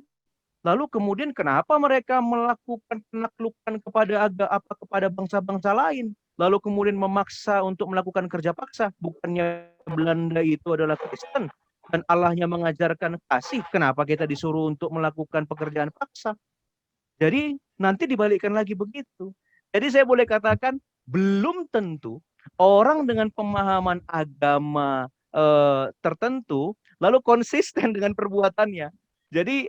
lalu kemudian kenapa mereka melakukan penaklukan kepada bangsa-bangsa lain? Lalu kemudian memaksa untuk melakukan kerja paksa. Bukannya Belanda itu adalah Kristen dan Allahnya mengajarkan kasih. Kenapa kita disuruh untuk melakukan pekerjaan paksa? Jadi nanti dibalikkan lagi begitu. Jadi saya boleh katakan belum tentu orang dengan pemahaman agama tertentu lalu konsisten dengan perbuatannya. Jadi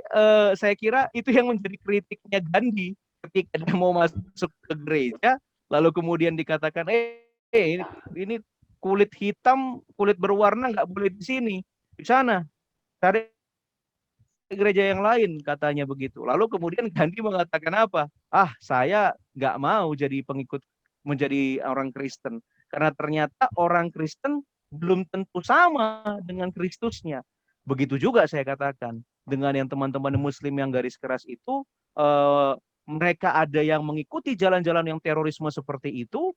saya kira itu yang menjadi kritiknya Gandhi ketika dia mau masuk ke gereja, lalu kemudian dikatakan, ini kulit hitam, kulit berwarna nggak boleh di sini, di sana, cari gereja yang lain, katanya begitu. Lalu kemudian Gandhi mengatakan apa? Saya nggak mau jadi pengikut, menjadi orang Kristen, karena ternyata orang Kristen belum tentu sama dengan Kristusnya. Begitu juga saya katakan dengan yang teman-teman Muslim yang garis keras itu, mereka ada yang mengikuti jalan-jalan yang terorisme seperti itu,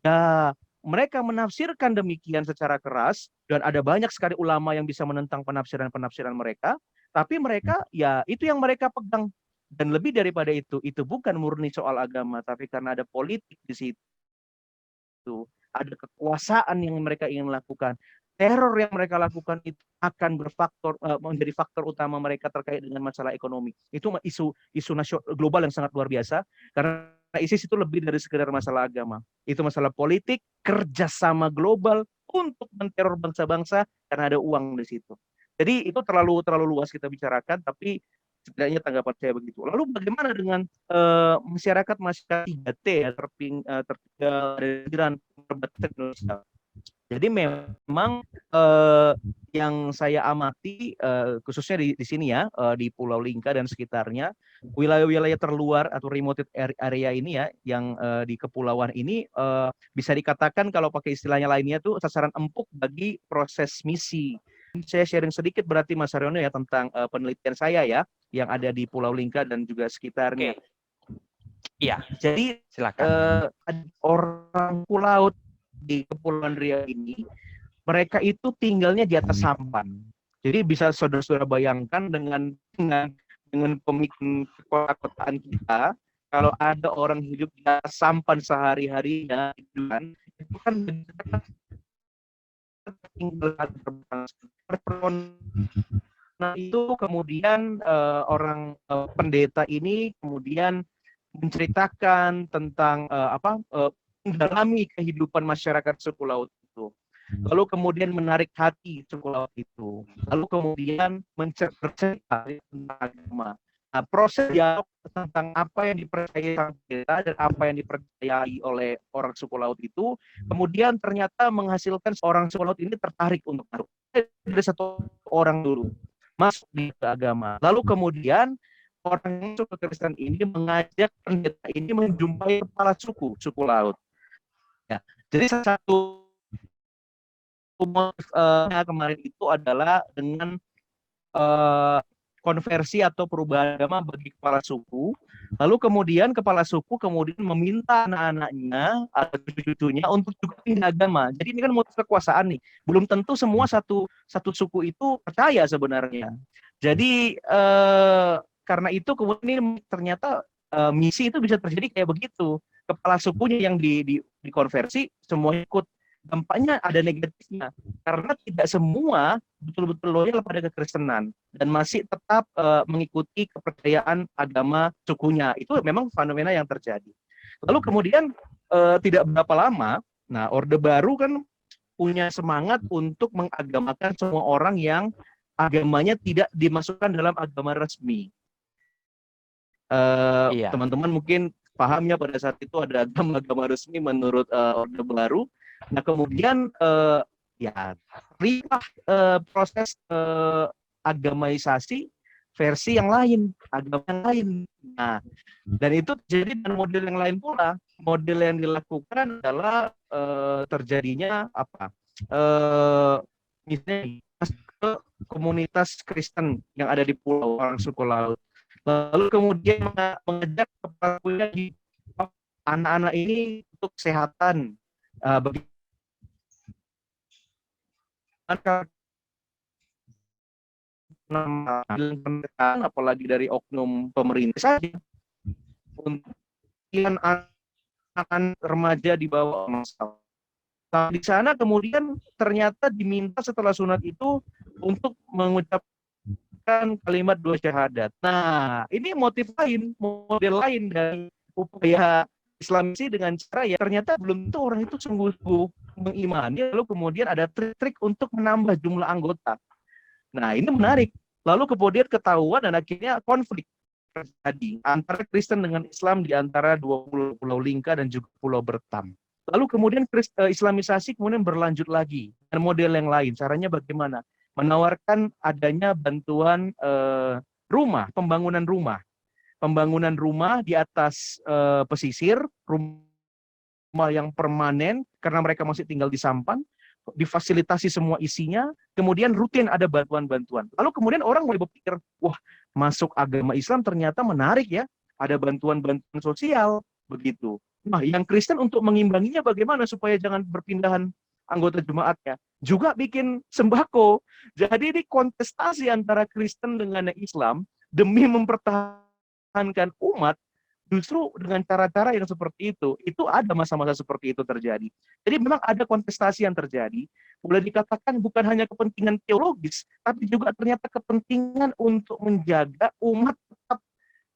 ya mereka menafsirkan demikian secara keras, dan ada banyak sekali ulama yang bisa menentang penafsiran-penafsiran mereka, tapi mereka ya itu yang mereka pegang. Dan lebih daripada itu bukan murni soal agama, tapi karena ada politik di situ, ada kekuasaan yang mereka ingin lakukan. Teror yang mereka lakukan itu akan menjadi faktor utama mereka terkait dengan masalah ekonomi. Itu isu nasional global yang sangat luar biasa, karena ISIS itu lebih dari sekedar masalah agama. Itu masalah politik, kerjasama global untuk menteror bangsa-bangsa karena ada uang di situ. Jadi itu terlalu luas kita bicarakan, tapi setidaknya tanggapan saya begitu. Lalu bagaimana dengan masyarakat 3T ya, tertinggal dan perbatasan Indonesia? Jadi memang yang saya amati khususnya di sini ya, di Pulau Lingka dan sekitarnya, wilayah-wilayah terluar atau remote area ini ya, yang di kepulauan ini bisa dikatakan kalau pakai istilahnya lainnya tuh sasaran empuk bagi proses misi. Saya sharing sedikit berarti Mas Haryono ya tentang penelitian saya ya, yang ada di Pulau Lingka dan juga sekitarnya.
Iya,
jadi
silakan.
Orang pulau di Kepulauan Riau ini, mereka itu tinggalnya di atas sampan. Jadi bisa saudara-saudara bayangkan dengan pemikiran kota-kotaan kita, kalau ada orang hidup di atas sampan sehari-harinya, itu kan tinggal. Nah itu kemudian orang pendeta ini kemudian menceritakan tentang mendalami kehidupan masyarakat suku laut itu, lalu kemudian menarik hati suku laut itu, lalu kemudian bercerita tentang agama. Nah, proses dialog tentang apa yang dipercayai sang pendeta dan apa yang dipercayai oleh orang suku laut itu, kemudian ternyata menghasilkan seorang suku laut ini tertarik untuk masuk. Dari satu orang dulu masuk di agama, lalu kemudian orang yang masuk ke Kristen ini mengajak pendeta ini menjumpai kepala suku laut. Ya, jadi salah satu motif kemarin itu adalah dengan konversi atau perubahan agama bagi kepala suku. Lalu kemudian kepala suku meminta anak-anaknya atau cucu-cucunya untuk juga pindah agama. Jadi ini kan motif kekuasaan nih. Belum tentu semua satu suku itu percaya sebenarnya. Jadi karena itu kemudian ternyata misi itu bisa terjadi kayak begitu. Kepala sukunya yang dikonversi semuanya ikut. Dampaknya ada negatifnya karena tidak semua betul-betul loyal pada kekristenan dan masih tetap mengikuti kepercayaan agama sukunya. Itu memang fenomena yang terjadi. Lalu kemudian tidak berapa lama, nah Orde Baru kan punya semangat untuk mengagamakan semua orang yang agamanya tidak dimasukkan dalam agama resmi. Teman-teman mungkin pahamnya pada saat itu ada agama resmi menurut Orde Baru. Nah kemudian proses agamaisasi versi yang lain, agama yang lain. Nah, dan itu terjadi dengan model yang lain pula. Model yang dilakukan adalah terjadinya apa? Misalnya ke komunitas Kristen yang ada di pulau orang suku laut. Lalu kemudian mengajak pelakunya di anak-anak ini untuk kesehatan, bagaimana apalagi dari oknum pemerintah saja untuk anak-anak remaja di bawah masa. Nah, di sana kemudian ternyata diminta setelah sunat itu untuk mengucapkan kalimat 2 syahadat. Nah, ini motif lain, model lain dari upaya Islamisi dengan cara ya ternyata belum tentu orang itu sungguh-sungguh mengimani, lalu kemudian ada trik-trik untuk menambah jumlah anggota. Nah, ini menarik. Lalu kemudian ketahuan dan akhirnya konflik terjadi antara Kristen dengan Islam di antara dua pulau Lingka dan juga Pulau Bertam. Lalu kemudian Islamisasi kemudian berlanjut lagi dengan model yang lain. Caranya bagaimana? Menawarkan adanya bantuan rumah, pembangunan rumah di atas pesisir, rumah yang permanen karena mereka masih tinggal di sampan, difasilitasi semua isinya, kemudian rutin ada bantuan-bantuan. Lalu kemudian orang mulai berpikir, wah, masuk agama Islam ternyata menarik ya, ada bantuan-bantuan sosial, begitu. Nah, yang Kristen untuk mengimbanginya bagaimana supaya jangan berpindahan anggota jemaatnya? Juga bikin sembako. Jadi ini kontestasi antara Kristen dengan Islam demi mempertahankan umat, justru dengan cara-cara yang seperti itu ada masa-masa seperti itu terjadi. Jadi memang ada kontestasi yang terjadi, boleh dikatakan bukan hanya kepentingan teologis, tapi juga ternyata kepentingan untuk menjaga umat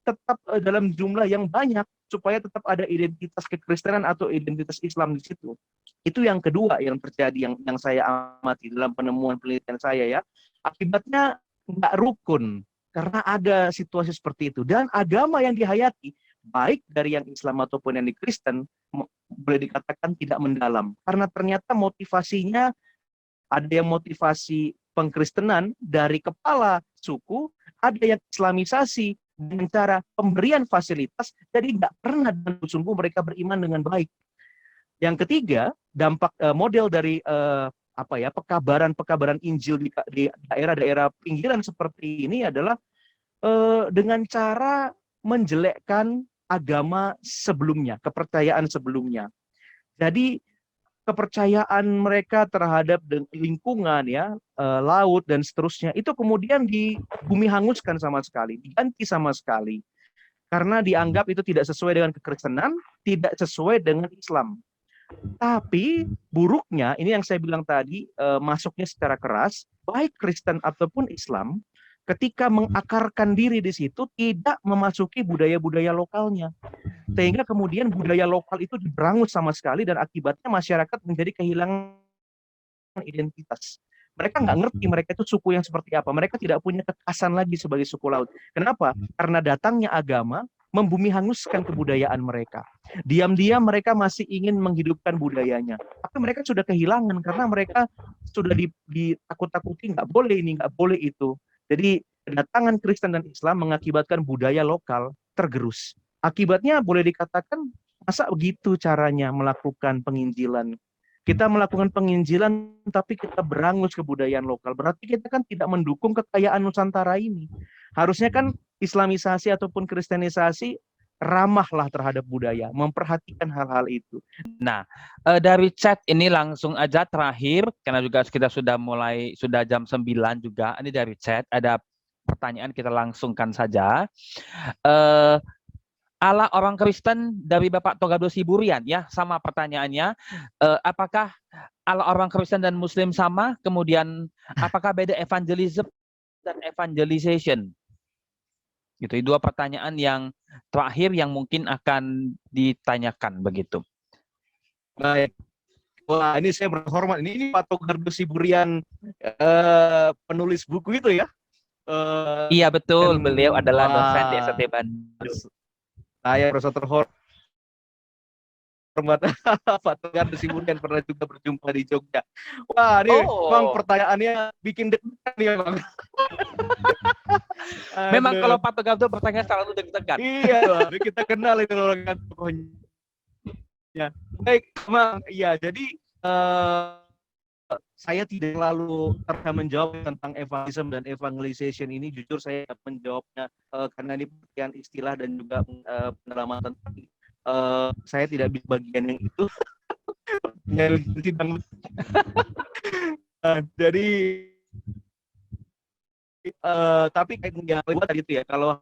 tetap dalam jumlah yang banyak, supaya tetap ada identitas kekristenan atau identitas Islam di situ. Itu yang kedua yang terjadi, yang saya amati dalam penemuan penelitian saya ya. Akibatnya nggak rukun, karena ada situasi seperti itu. Dan agama yang dihayati, baik dari yang Islam ataupun yang di Kristen, boleh dikatakan tidak mendalam. Karena ternyata motivasinya, ada yang motivasi pengkristenan dari kepala suku, ada yang Islamisasi dengan cara pemberian fasilitas, jadi nggak pernah dengan sungguh mereka beriman dengan baik. Yang ketiga, dampak model dari pekabaran Injil di daerah-daerah pinggiran seperti ini adalah dengan cara menjelekkan agama sebelumnya, kepercayaan sebelumnya. Jadi kepercayaan mereka terhadap lingkungan ya, laut dan seterusnya itu kemudian bumi hanguskan sama sekali, diganti sama sekali. Karena dianggap itu tidak sesuai dengan kekristenan, tidak sesuai dengan Islam. Tapi buruknya, ini yang saya bilang tadi, masuknya secara keras, baik Kristen ataupun Islam, ketika mengakarkan diri di situ tidak memasuki budaya-budaya lokalnya. Sehingga kemudian budaya lokal itu diberangus sama sekali dan akibatnya masyarakat menjadi kehilangan identitas. Mereka nggak ngerti mereka itu suku yang seperti apa. Mereka tidak punya kekasan lagi sebagai suku laut. Kenapa? Karena datangnya agama membumi hanguskan kebudayaan mereka. Diam-diam mereka masih ingin menghidupkan budayanya. Tapi mereka sudah kehilangan karena mereka sudah ditakut-takuti, nggak boleh ini, nggak boleh itu. Jadi kedatangan Kristen dan Islam mengakibatkan budaya lokal tergerus. Akibatnya boleh dikatakan, masa begitu caranya melakukan penginjilan? Kita melakukan penginjilan tapi kita berangus kebudayaan lokal. Berarti kita kan tidak mendukung kekayaan Nusantara ini. Harusnya kan Islamisasi ataupun Kristenisasi ramahlah terhadap budaya, memperhatikan hal-hal itu.
Nah, dari chat ini langsung aja terakhir, karena juga kita sudah jam 9 juga. Ini dari chat, ada pertanyaan, kita langsungkan saja. Ala orang Kristen dari Bapak Togado Siburian, ya, sama pertanyaannya. Apakah ala orang Kristen dan Muslim sama? Kemudian, apakah beda evangelism dan evangelization? Gitu, dua pertanyaan yang terakhir yang mungkin akan ditanyakan begitu.
Baik. Wah, ini saya berhormat. Ini Pak Togado Siburian, penulis buku itu ya?
Iya betul, beliau adalah dosen di STB Bandung.
Saya merasa terhormat hormat Pak Togar Desimunian pernah juga berjumpa di Jogja. Wah, ini Bang pertanyaannya bikin deg-degan ya Bang.
Memang
Aduh.
kalau Pak Togar itu bertanya selalu deg-degan.
Iya, Bang. Kita kenal itu orang pokoknya. Baik, Bang. Iya, jadi saya tidak selalu menjawab tentang evangelism dan evangelization ini. Jujur saya menjawabnya karena ini pengertian istilah dan juga pengalaman tentang saya tidak bisa bagian yang itu. Jadi tapi kayak tadi itu ya, kalau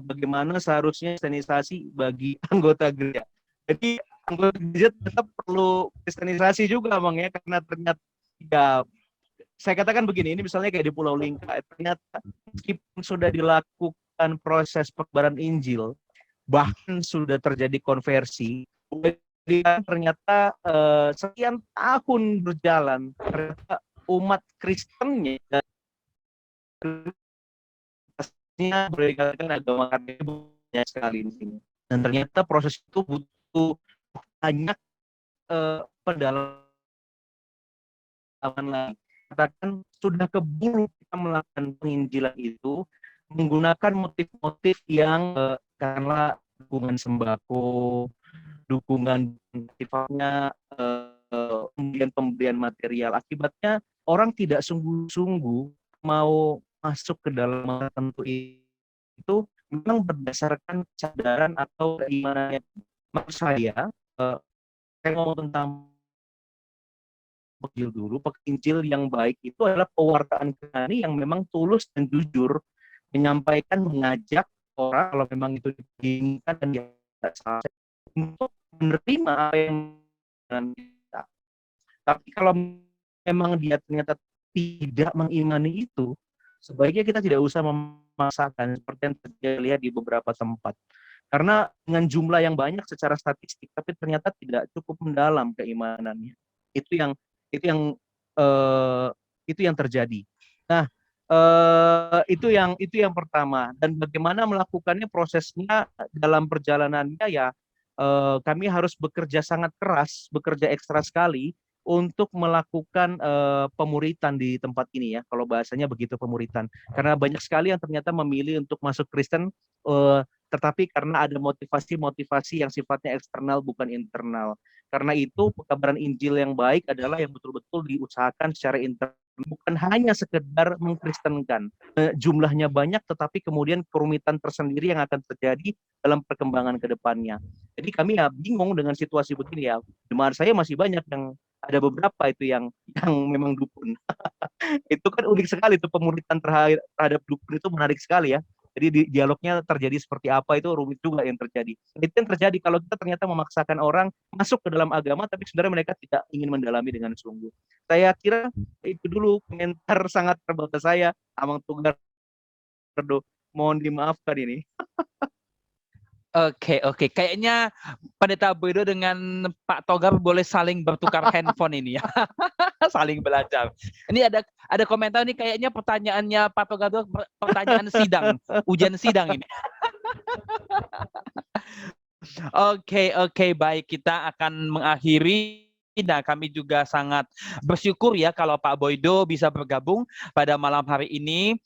bagaimana seharusnya kristenisasi bagi anggota gereja. Jadi anggota gereja tetap perlu kristenisasi juga Bang ya, karena ternyata ya saya katakan begini, ini misalnya kayak di Pulau Lingka, ternyata meskipun sudah dilakukan proses penyebaran Injil, bahkan sudah terjadi konversi, ternyata sekian tahun berjalan, ternyata umat Kristennya berikan agama banyak sekali di sini. Dan ternyata proses itu butuh banyak pendalaman lagi. Katakan sudah keburu kita melakukan penginjilan itu menggunakan motif-motif yang karena dukungan sembako, dukungan sifatnya pemberian material. Akibatnya orang tidak sungguh-sungguh mau masuk ke dalam tertentu itu memang berdasarkan kesadaran atau keimanannya. Maksud saya ngomong tentang penginjil dulu. Penginjil yang baik itu adalah pewartaan kebenaran yang memang tulus dan jujur, menyampaikan, mengajak orang kalau memang itu diinginkan dan tidak salah untuk menerima apa yang kita. Tapi kalau memang dia ternyata tidak mengimani itu, sebaiknya kita tidak usah memaksakan seperti yang terjadi lihat di beberapa tempat. Karena dengan jumlah yang banyak secara statistik, tapi ternyata tidak cukup mendalam keimanannya. Itu yang terjadi. Nah, itu yang pertama. Dan bagaimana melakukannya prosesnya dalam perjalanannya ya, kami harus bekerja sangat keras, bekerja ekstra sekali untuk melakukan pemuritan di tempat ini ya, kalau bahasanya begitu, pemuritan. Karena banyak sekali yang ternyata memilih untuk masuk Kristen, tetapi karena ada motivasi yang sifatnya eksternal bukan internal. Karena itu pekabaran Injil yang baik adalah yang betul-betul diusahakan secara internal, bukan hanya sekedar mengkristenkan. Jumlahnya banyak, tetapi kemudian kerumitan tersendiri yang akan terjadi dalam perkembangan ke depannya. Jadi kami ya bingung dengan situasi begini ya. Jemaat saya masih banyak yang ada beberapa itu yang memang dukun. Itu kan unik sekali itu, pemuritan terhadap dukun itu menarik sekali ya. Jadi dialognya terjadi seperti apa itu rumit juga yang terjadi. Itu yang terjadi kalau kita ternyata memaksakan orang masuk ke dalam agama tapi sebenarnya mereka tidak ingin mendalami dengan sungguh. Saya kira itu dulu komentar sangat terbatas saya, Amang Togar. Mohon dimaafkan ini.
Oke. Kayaknya Pendeta Boydo dengan Pak Togar boleh saling bertukar handphone ini ya. Saling belajar. Ini ada komentar nih, kayaknya pertanyaannya Pak Togar itu pertanyaan sidang, ujian sidang ini. Oke, baik, kita akan mengakhiri. Nah, kami juga sangat bersyukur ya kalau Pak Boydo bisa bergabung pada malam hari ini.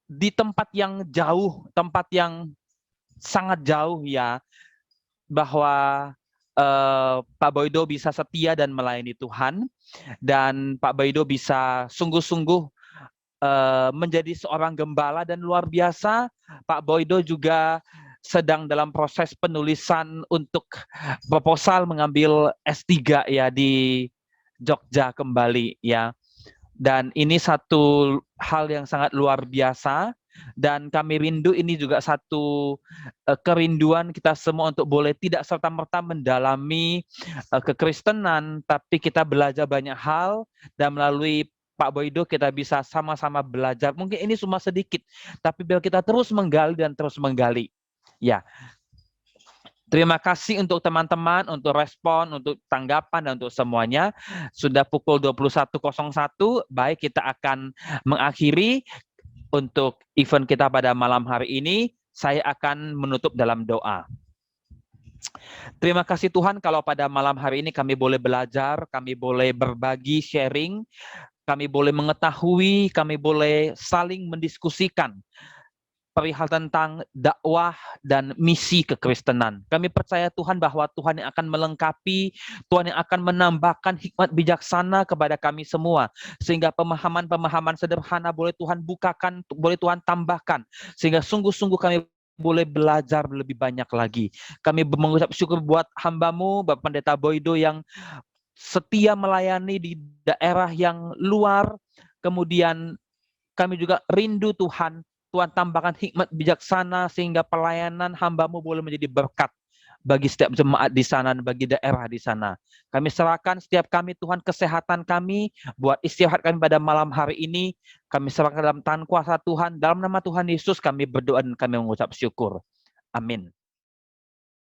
Di tempat yang jauh, tempat yang sangat jauh ya, bahwa Pak Boydo bisa setia dan melayani Tuhan, dan Pak Boydo bisa sungguh-sungguh menjadi seorang gembala, dan luar biasa Pak Boydo juga sedang dalam proses penulisan untuk proposal mengambil S3 ya di Jogja kembali ya. Dan ini satu hal yang sangat luar biasa, dan kami rindu, ini juga satu kerinduan kita semua untuk boleh tidak serta-merta mendalami kekristenan, tapi kita belajar banyak hal, dan melalui Pak Boydo kita bisa sama-sama belajar. Mungkin ini cuma sedikit, tapi biar kita terus menggali dan terus menggali. Ya. Terima kasih untuk teman-teman, untuk respon, untuk tanggapan, dan untuk semuanya. Sudah pukul 21.01, baik, kita akan mengakhiri untuk event kita pada malam hari ini. Saya akan menutup dalam doa. Terima kasih Tuhan kalau pada malam hari ini kami boleh belajar, kami boleh berbagi, sharing, kami boleh mengetahui, kami boleh saling mendiskusikan perihal tentang dakwah dan misi kekristenan. Kami percaya Tuhan bahwa Tuhan yang akan melengkapi, Tuhan yang akan menambahkan hikmat bijaksana kepada kami semua. Sehingga pemahaman-pemahaman sederhana boleh Tuhan bukakan, boleh Tuhan tambahkan. Sehingga sungguh-sungguh kami boleh belajar lebih banyak lagi. Kami mengucap syukur buat hamba-Mu, Bapak Pendeta Boydo yang setia melayani di daerah yang luar. Kemudian kami juga rindu Tuhan, Tuhan tambahkan hikmat bijaksana sehingga pelayanan hamba-Mu boleh menjadi berkat bagi setiap jemaat di sana dan bagi daerah di sana. Kami serahkan setiap kami Tuhan, kesehatan kami, buat istirahat kami pada malam hari ini. Kami serahkan dalam tangan kuasa Tuhan. Dalam nama Tuhan Yesus kami berdoa dan kami mengucap syukur. Amin.